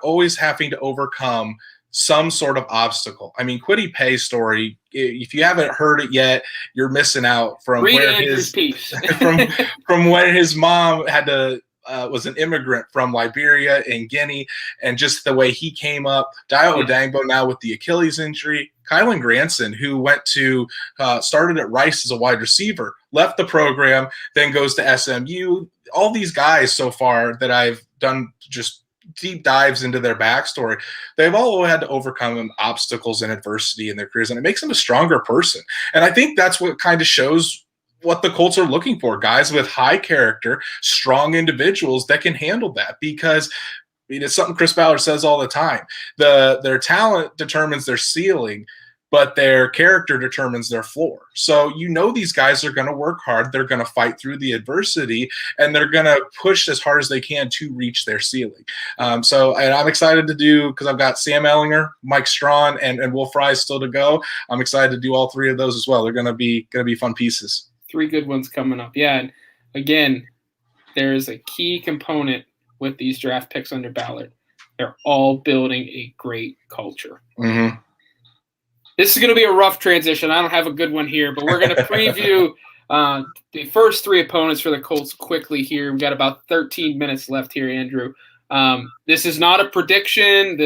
always having to overcome some sort of obstacle. I mean, Kwity Paye's story, if you haven't heard it yet, you're missing out from where his piece. from where his mom had to was an immigrant from Liberia and Guinea, and just the way he came up. Dio Odangbo now with the Achilles injury. Kylan Granson, who went to started at Rice as a wide receiver, left the program, then goes to SMU. All these guys so far that I've done just deep dives into their backstory, they've all had to overcome obstacles and adversity in their careers, and it makes them a stronger person. And I think that's what kind of shows what the Colts are looking for, guys with high character, strong individuals that can handle that, because it's something Chris Ballard says all the time. Their talent determines their ceiling, but their character determines their floor. So these guys are going to work hard, they're going to fight through the adversity, and they're going to push as hard as they can to reach their ceiling. And I'm excited to do, because I've got Sam Ellinger, Mike Strawn, and Will Fry still to go. I'm excited to do all three of those as well. They're going to be fun pieces. 3 good ones coming up. Yeah, and again, there's a key component with these draft picks under Ballard. They're all building a great culture. Mm-hmm. This is going to be a rough transition. I don't have a good one here, but we're going to preview the first 3 opponents for the Colts quickly here. We've got about 13 minutes left here, Andrew. This is not a prediction.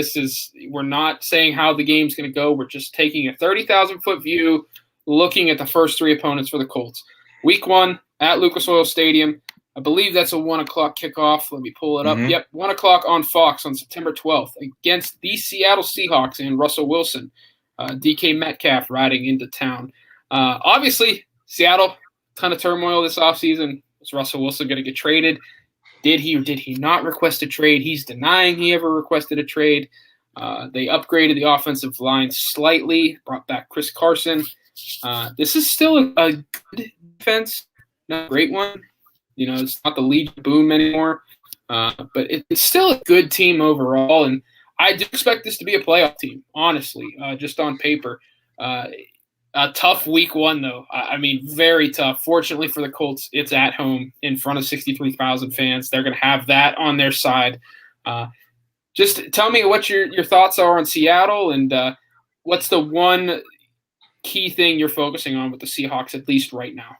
We're not saying how the game's going to go. We're just taking a 30,000-foot view, looking at the first 3 opponents for the Colts. Week 1 at Lucas Oil Stadium. I believe that's a 1 o'clock kickoff. Let me pull it up. Mm-hmm. Yep, 1 o'clock on Fox on September 12th against the Seattle Seahawks and Russell Wilson. DK Metcalf riding into town. Obviously, Seattle, ton of turmoil this offseason. Is Russell Wilson going to get traded? Did he or did he not request a trade? He's denying he ever requested a trade. They upgraded the offensive line slightly, brought back Chris Carson. This is still a good defense, not a great one. It's not the Legion Boom anymore, but it's still a good team overall, and I do expect this to be a playoff team, honestly, just on paper. A tough week 1, though. I mean, very tough. Fortunately for the Colts, it's at home in front of 63,000 fans. They're going to have that on their side. Just tell me what your thoughts are on Seattle, and what's the one key thing you're focusing on with the Seahawks, at least right now?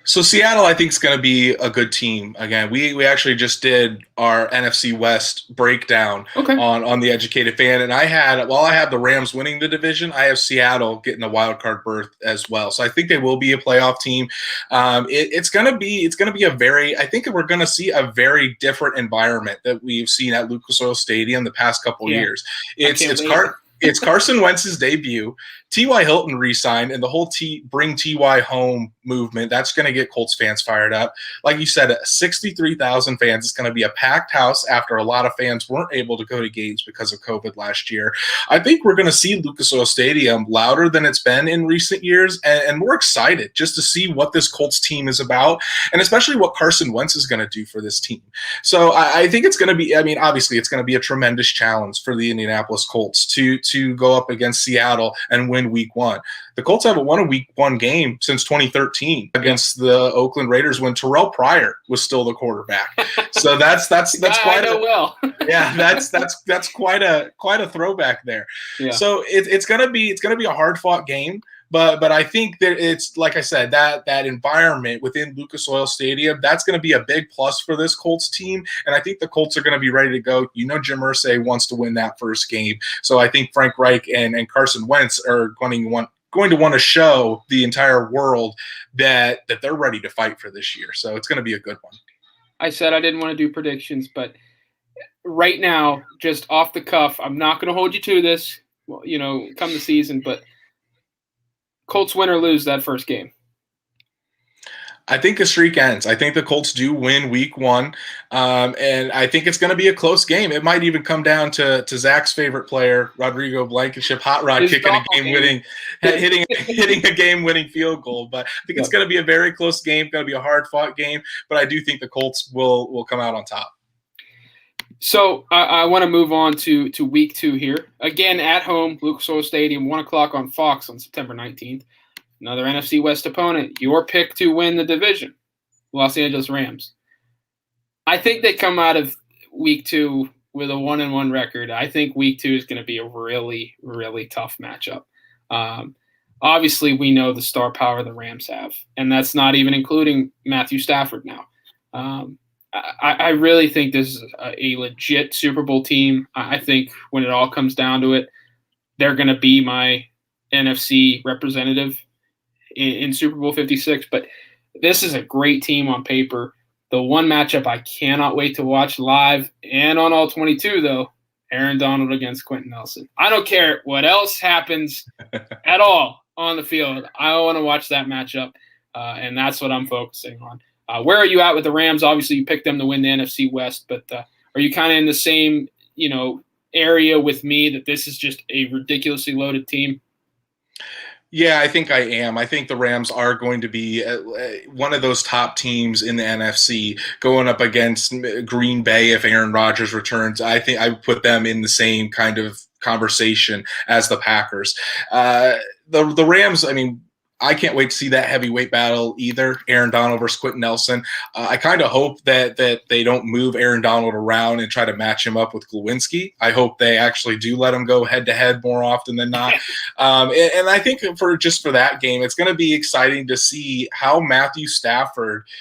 So Seattle, I think, is going to be a good team. Again, we actually just did our NFC West breakdown on the Educated Fan, and I had the Rams winning the division, I have Seattle getting a wild card berth as well. So I think they will be a playoff team. It's going to be a very, I think we're going to see a very different environment that we've seen at Lucas Oil Stadium the past couple of years. It's Carson Wentz's debut. T.Y. Hilton re-signed, and the whole bring T.Y. home movement, that's going to get Colts fans fired up. Like you said, 63,000 fans. It's going to be a packed house after a lot of fans weren't able to go to games because of COVID last year. I think we're going to see Lucas Oil Stadium louder than it's been in recent years, and we're excited just to see what this Colts team is about, and especially what Carson Wentz is going to do for this team. So I think it's going to be, obviously it's going to be a tremendous challenge for the Indianapolis Colts to go up against Seattle and win Week 1. The Colts haven't won a Week 1 game since 2013 against the Oakland Raiders when Terrell Pryor was still the quarterback. So that's quite that's quite a throwback there. Yeah. So it's gonna be a hard fought game. But I think that it's, like I said, that environment within Lucas Oil Stadium, that's going to be a big plus for this Colts team. And I think the Colts are going to be ready to go. Jim Irsay wants to win that first game. So I think Frank Reich and Carson Wentz are going to want to show the entire world that they're ready to fight for this year. So it's going to be a good one. I said I didn't want to do predictions, but right now, just off the cuff, I'm not going to hold you to this, come the season, but Colts win or lose that first game? I think the streak ends. I think the Colts do win Week 1, and I think it's going to be a close game. It might even come down to Zach's favorite player, Rodrigo Blankenship, Hot Rod, kicking a game-winning, hitting a game-winning field goal. But I think it's going to be a very close game. Going to be a hard-fought game. But I do think the Colts will come out on top. So I want to move on to Week 2 here. Again, at home, Lucas Oil Stadium, 1 o'clock on Fox on September 19th. Another NFC West opponent. Your pick to win the division, Los Angeles Rams. I think they come out of Week 2 with a 1-1 record. I think Week 2 is going to be a really, really tough matchup. Obviously, we know the star power the Rams have, and that's not even including Matthew Stafford now. I really think this is a legit Super Bowl team. I think when it all comes down to it, they're going to be my NFC representative in Super Bowl 56. But this is a great team on paper. The one matchup I cannot wait to watch live and on all 22, though, Aaron Donald against Quentin Nelson. I don't care what else happens at all on the field. I want to watch that matchup, and that's what I'm focusing on. Where are you at with the Rams? Obviously, you picked them to win the NFC West, but are you kind of in the same, area with me that this is just a ridiculously loaded team? Yeah, I think I am. I think the Rams are going to be one of those top teams in the NFC going up against Green Bay if Aaron Rodgers returns. I think I would put them in the same kind of conversation as the Packers. The Rams, I can't wait to see that heavyweight battle either, Aaron Donald versus Quentin Nelson. I kind of hope that they don't move Aaron Donald around and try to match him up with Glowinski. I hope they actually do let him go head-to-head more often than not. And I think for that game, it's going to be exciting to see how Matthew Stafford –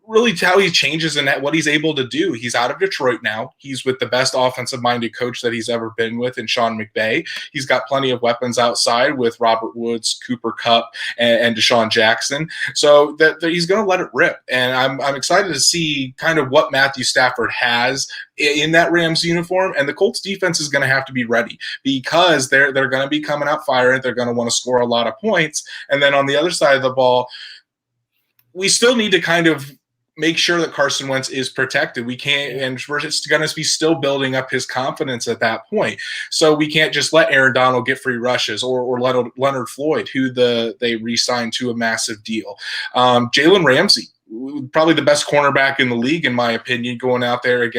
really how he changes and what he's able to do. He's out of Detroit now. He's with the best offensive-minded coach that he's ever been with in Sean McVay. He's got plenty of weapons outside with Robert Woods, Cooper Kupp, and Deshaun Jackson. So that he's going to let it rip. And I'm excited to see kind of what Matthew Stafford has in that Rams uniform. And the Colts defense is going to have to be ready because they're going to be coming out firing. They're going to want to score a lot of points. And then on the other side of the ball, we still need to kind of make sure that Carson Wentz is protected. We can't, and we're just going to be still building up his confidence at that point. So we can't just let Aaron Donald get free rushes or Leonard Floyd, who they re-signed to a massive deal. Jalen Ramsey, probably the best cornerback in the league, in my opinion, going out there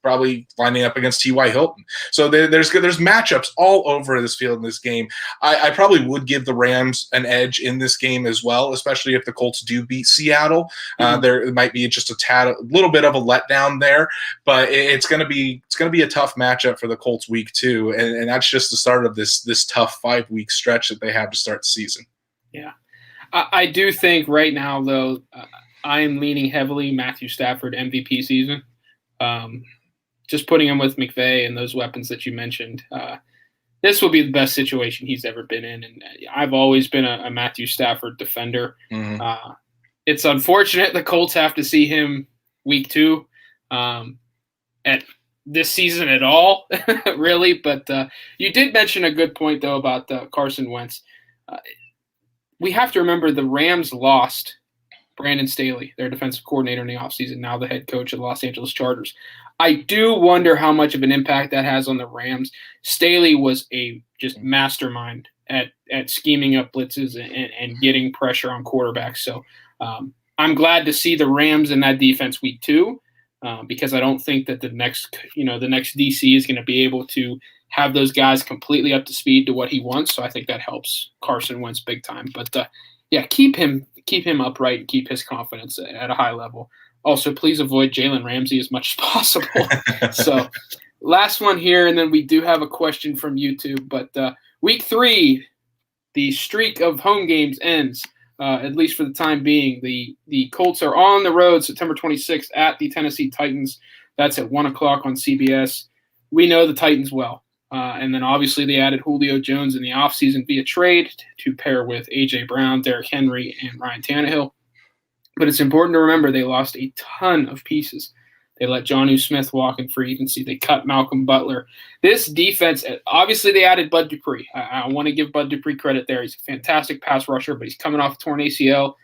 probably lining up against T.Y. Hilton. So there's matchups all over this field in this game. I probably would give the Rams an edge in this game as well, especially if the Colts do beat Seattle. There might be just a little bit of a letdown there, but it's going to be a tough matchup for the Colts Week 2, and that's just the start of this tough 5-week stretch that they have to start the season. Yeah. I do think right now, though, I am leaning heavily Matthew Stafford MVP season. Just putting him with McVay and those weapons that you mentioned. This will be the best situation he's ever been in. And I've always been a Matthew Stafford defender. Mm-hmm. It's unfortunate the Colts have to see him week 2 at this season at all, really. But you did mention a good point, though, about Carson Wentz. We have to remember the Rams lost Brandon Staley, their defensive coordinator in the offseason, now the head coach of the Los Angeles Chargers. I do wonder how much of an impact that has on the Rams. Staley was a just mastermind at scheming up blitzes and getting pressure on quarterbacks. So I'm glad to see the Rams in that defense week 2 because I don't think that the next DC is going to be able to have those guys completely up to speed to what he wants. So I think that helps Carson Wentz big time. But keep him upright and keep his confidence at a high level. Also, please avoid Jalen Ramsey as much as possible. So last one here, and then we do have a question from YouTube. But week 3, the streak of home games ends, at least for the time being. The Colts are on the road September 26th at the Tennessee Titans. That's at 1 o'clock on CBS. We know the Titans well. And then obviously they added Julio Jones in the offseason via trade to pair with A.J. Brown, Derrick Henry, and Ryan Tannehill. But it's important to remember they lost a ton of pieces. They let Jonnu Smith walk in free agency. They cut Malcolm Butler. This defense, obviously they added Bud Dupree. I want to give Bud Dupree credit there. He's a fantastic pass rusher, but he's coming off a torn ACL.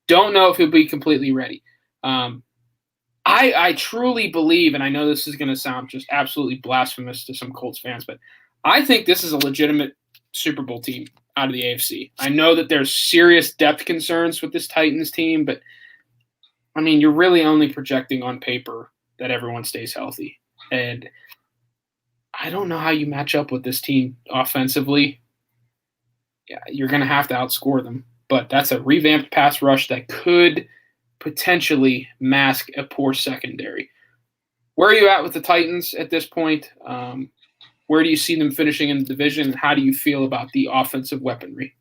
Don't know if he'll be completely ready. I truly believe, and I know this is going to sound just absolutely blasphemous to some Colts fans, but I think this is a legitimate Super Bowl team out of the AFC. I know that there's serious depth concerns with this Titans team, but I mean, you're really only projecting on paper that everyone stays healthy. And I don't know how you match up with this team offensively. Yeah, you're going to have to outscore them. But that's a revamped pass rush that could potentially mask a poor secondary. Where are you at with the Titans at this point? Where do you see them finishing in the division? And how do you feel about the offensive weaponry?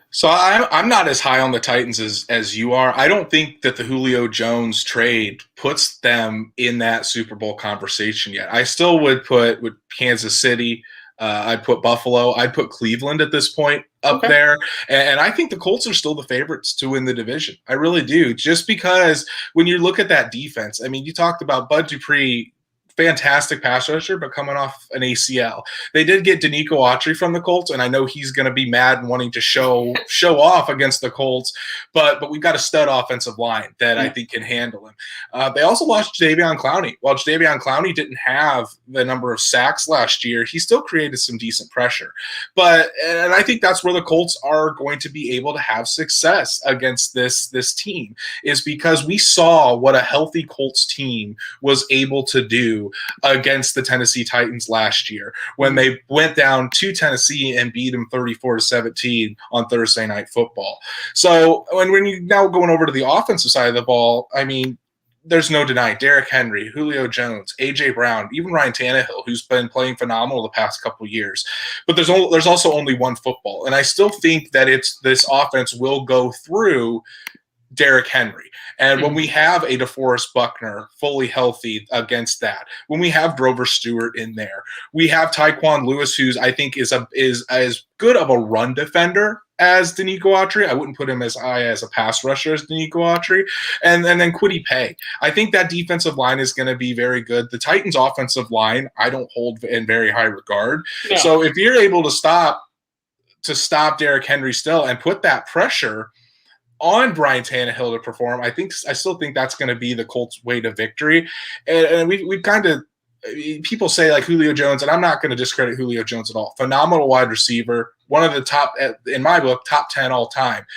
So I'm not as high on the Titans as you are. I don't think that the Julio Jones trade puts them in that Super Bowl conversation yet. I still would put with Kansas City. I'd put Buffalo. I'd put Cleveland at this point up there. And I think the Colts are still the favorites to win the division. I really do. Just because when you look at that defense, I mean, you talked about Bud Dupree, fantastic pass rusher, but coming off an ACL. They did get Danico Autry from the Colts, and I know he's going to be mad and wanting to show off against the Colts, but we've got a stud offensive line that I think can handle him. They also lost Jadeveon Clowney. While Jadeveon Clowney didn't have the number of sacks last year, he still created some decent pressure. And I think that's where the Colts are going to be able to have success against this team, is because we saw what a healthy Colts team was able to do against the Tennessee Titans last year when they went down to Tennessee and beat them 34-17 on Thursday Night Football. So when you're now going over to the offensive side of the ball, I mean, there's no denying Derrick Henry, Julio Jones, A.J. Brown, even Ryan Tannehill, who's been playing phenomenal the past couple of years. But there's also only one football. And I still think that this offense will go through Derrick Henry. And when we have a DeForest Buckner fully healthy against that, when we have Grover Stewart in there, we have Tyquan Lewis, who's I think is as good of a run defender as Danico Autry. I wouldn't put him as high as a pass rusher as Danico Autry. And then Kwity Paye. I think that defensive line is going to be very good. The Titans offensive line, I don't hold in very high regard. Yeah. So if you're able to stop Derrick Henry still and put that pressure on Brian Tannehill to perform, I still think that's going to be the Colts' way to victory. And we've kind of – people say like Julio Jones, and I'm not going to discredit Julio Jones at all. Phenomenal wide receiver, one of the top – in my book, top 10 all time.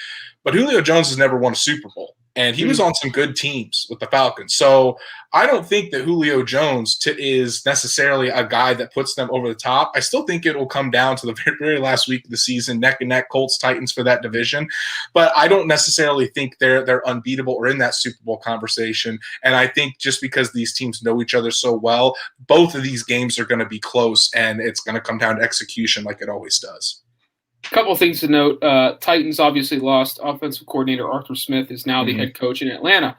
But Julio Jones has never won a Super Bowl. And he was on some good teams with the Falcons. So I don't think that Julio Jones is necessarily a guy that puts them over the top. I still think it will come down to the very, very last week of the season, neck and neck, Colts, Titans for that division. But I don't necessarily think they're unbeatable or in that Super Bowl conversation. And I think just because these teams know each other so well, both of these games are going to be close, and it's going to come down to execution like it always does. Couple of things to note. Titans obviously lost offensive coordinator Arthur Smith is now the head coach in Atlanta.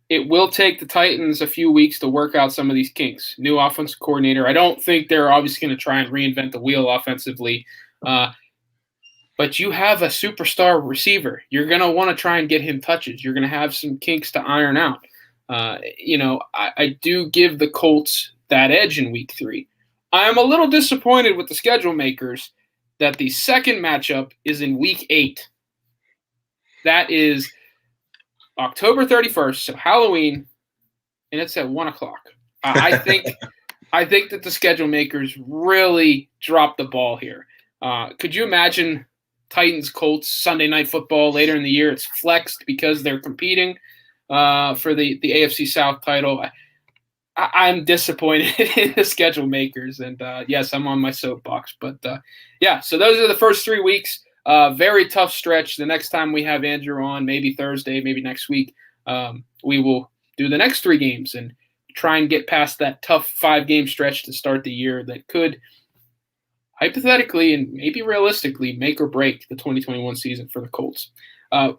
It will take the Titans a few weeks to work out some of these kinks. New offensive coordinator. I don't think they're obviously going to try and reinvent the wheel offensively. But you have a superstar receiver. You're going to want to try and get him touches. You're going to have some kinks to iron out. I do give the Colts that edge in week 3. I am a little disappointed with the schedule makers that the second matchup is in week 8. That is October 31st, so Halloween, and it's at 1 o'clock. I think that the schedule makers really dropped the ball here. Could you imagine Titans, Colts, Sunday Night Football later in the year? It's flexed because they're competing for the AFC South title. I'm disappointed in the schedule makers, and yes, I'm on my soapbox. But so those are the first 3 weeks. Very tough stretch. The next time we have Andrew on, maybe Thursday, maybe next week, we will do the next 3 games and try and get past that tough 5-game stretch to start the year that could hypothetically and maybe realistically make or break the 2021 season for the Colts.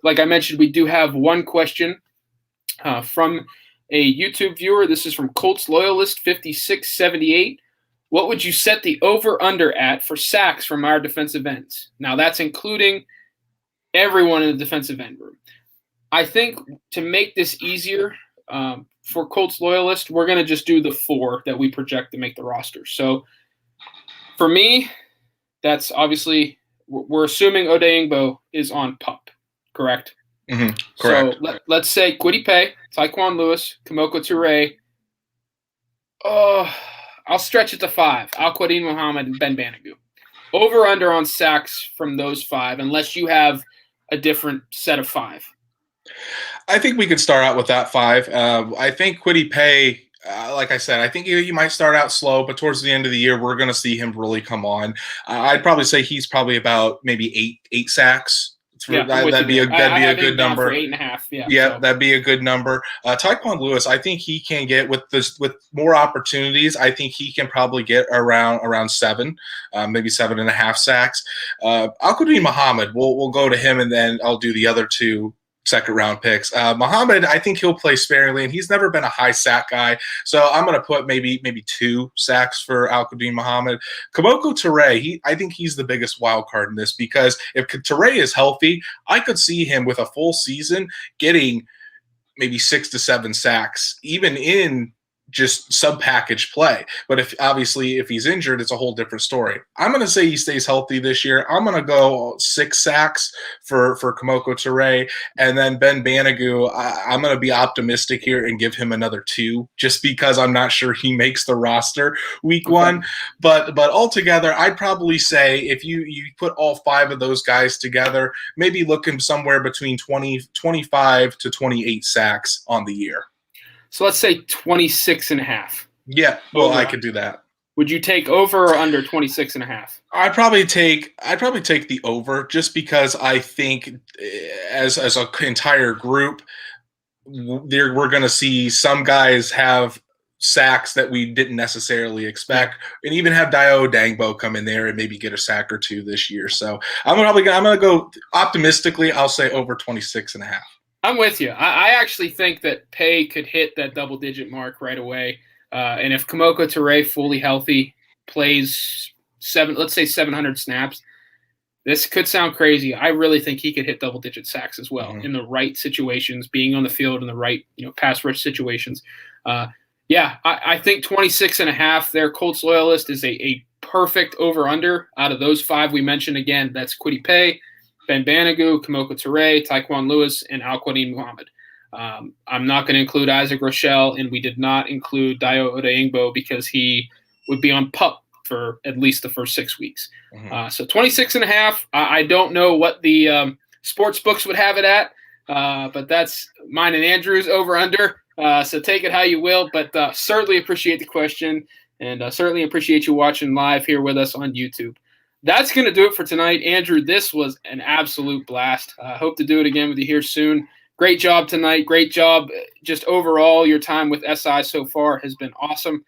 Like I mentioned, we do have one question from a YouTube viewer. This is from Colts Loyalist 5678. What would you set the over-under at for sacks from our defensive ends? Now, that's including everyone in the defensive end room. I think to make this easier for Colts Loyalist, we're going to just do the 4 that we project to make the roster. So for me, that's obviously we're assuming Odeyingbo is on PUP, correct? Mm-hmm. Correct. So let's say Kwity Paye, Tyquan Lewis, Kemoko Toure. I'll stretch it to 5. Al-Quadin Muhammad and Ben Banogu. Over under on sacks from those 5, unless you have a different set of 5. I think we could start out with that 5. I think Kwity Paye, like I said, I think he might start out slow, but towards the end of the year, we're going to see him really come on. I'd probably say he's probably about maybe eight sacks. That'd be a good number. 8.5. Yeah, that'd be a good number. Tyquan Lewis, I think he can get with more opportunities. I think he can probably get around 7, maybe 7.5 sacks. Al-Quadin Muhammad, we'll go to him, and then I'll do the other 2 second-round picks. Muhammad, I think he'll play sparingly, and he's never been a high sack guy. So I'm going to put maybe 2 sacks for Al-Quadin Muhammad. Kemoko Toure, I think he's the biggest wild card in this, because if Toure is healthy, I could see him with a full season getting maybe 6 to 7 sacks, even in just sub-package play. But if he's injured, it's a whole different story. I'm going to say he stays healthy this year. I'm going to go 6 sacks for Kemoko Toure. And then Ben Banogu, I'm going to be optimistic here and give him another 2, just because I'm not sure he makes the roster week 1. But altogether, I'd probably say if you put all 5 of those guys together, maybe looking somewhere between 25 to 28 sacks on the year. So let's say 26.5. Yeah, well, I could do that. Would you take over or under 26.5? I'd probably take the over, just because I think as an entire group, we're going to see some guys have sacks that we didn't necessarily expect, and even have Dayo Odeyingbo come in there and maybe get a sack or 2 this year. So I'm going to go optimistically. I'll say over 26.5. I'm with you. I actually think that Paye could hit that double-digit mark right away. And if Kemoko Toure, fully healthy, plays 700 snaps, this could sound crazy. I really think he could hit double-digit sacks as well in the right situations, being on the field in the right pass rush situations. I think 26.5 there. Colts Loyalist is a perfect over-under out of those 5 we mentioned. Again, that's Kwity Paye, Ben Banogu, Kemoko Toure, Tyquan Lewis, and Al-Quadin Muhammad. I'm not going to include Isaac Rochelle, and we did not include Dayo Odeyingbo because he would be on PUP for at least the first 6 weeks. So 26.5. I don't know what the sports books would have it at, but that's mine and Andrew's over-under. So take it how you will, but certainly appreciate the question, and certainly appreciate you watching live here with us on YouTube. That's going to do it for tonight. Andrew, this was an absolute blast. I hope to do it again with you here soon. Great job tonight. Great job. Just overall, your time with SI so far has been awesome.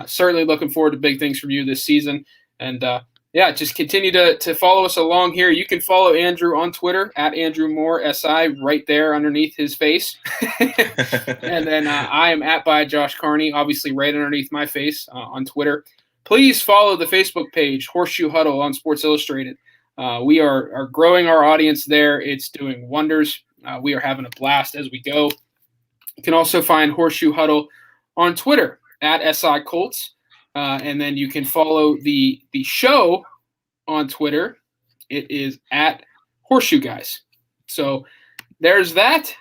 Certainly looking forward to big things from you this season. And yeah, just continue to follow us along here. You can follow Andrew on Twitter at Andrew Moore SI right there underneath his face. And then I am at by Josh Carney, obviously right underneath my face on Twitter. Please follow the Facebook page, Horseshoe Huddle on Sports Illustrated. We are growing our audience there. It's doing wonders. We are having a blast as we go. You can also find Horseshoe Huddle on Twitter at SI Colts. And then you can follow the show on Twitter. It is at Horseshoe Guys. So there's that.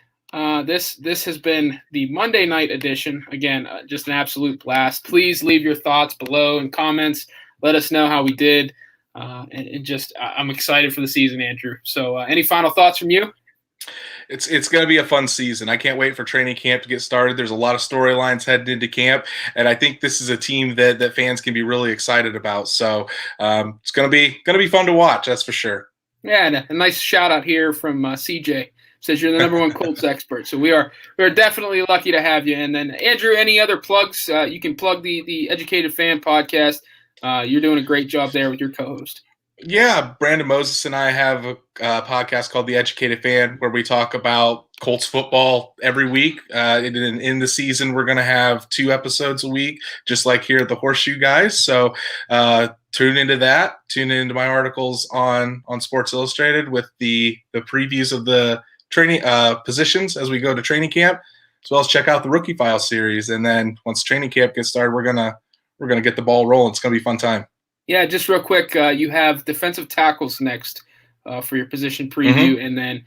This has been the Monday night edition. Again, just an absolute blast. Please leave your thoughts below in comments. Let us know how we did. I'm excited for the season, Andrew. So any final thoughts from you? It's going to be a fun season. I can't wait for training camp to get started. There's a lot of storylines heading into camp, and I think this is a team that fans can be really excited about. So it's going to be fun to watch. That's for sure. Yeah, and a nice shout out here from CJ. Says you're the number one Colts expert. So we are definitely lucky to have you. And then Andrew, any other plugs? You can plug the Educated Fan podcast. You're doing a great job there with your co-host. Yeah, Brandon Moses and I have a podcast called The Educated Fan where we talk about Colts football every week. In the season, we're going to have 2 episodes a week, just like here at the Horseshoe Guys. So tune into that. Tune into my articles on Sports Illustrated with the previews of the training positions as we go to training camp, as well as check out the Rookie File series. And then once training camp gets started, we're gonna get the ball rolling. It's gonna be a fun time. Yeah, just real quick, you have defensive tackles next for your position preview, and then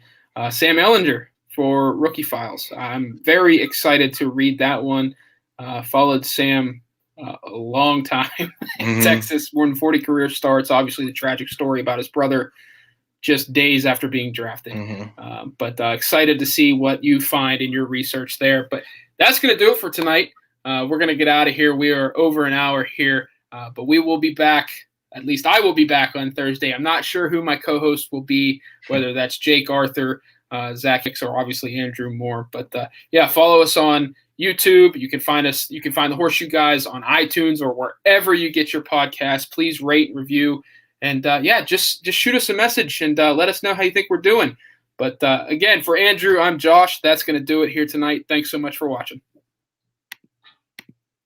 Sam Ellinger for Rookie Files. I'm very excited to read that one. Followed Sam a long time in Texas, more than 40 career starts. Obviously, the tragic story about his brother just days after being drafted. But excited to see what you find in your research there. But that's going to do it for tonight. We're going to get out of here. We are over an hour here. But we will be back, at least I will be back on Thursday. I'm not sure who my co-host will be, whether that's Jake Arthur, Zach Hicks, or obviously Andrew Moore. But yeah, follow us on YouTube. You can find us. You can find the Horseshoe Guys on iTunes or wherever you get your podcasts. Please rate and review. And yeah, just shoot us a message and let us know how you think we're doing. But again, for Andrew, I'm Josh. That's going to do it here tonight. Thanks so much for watching.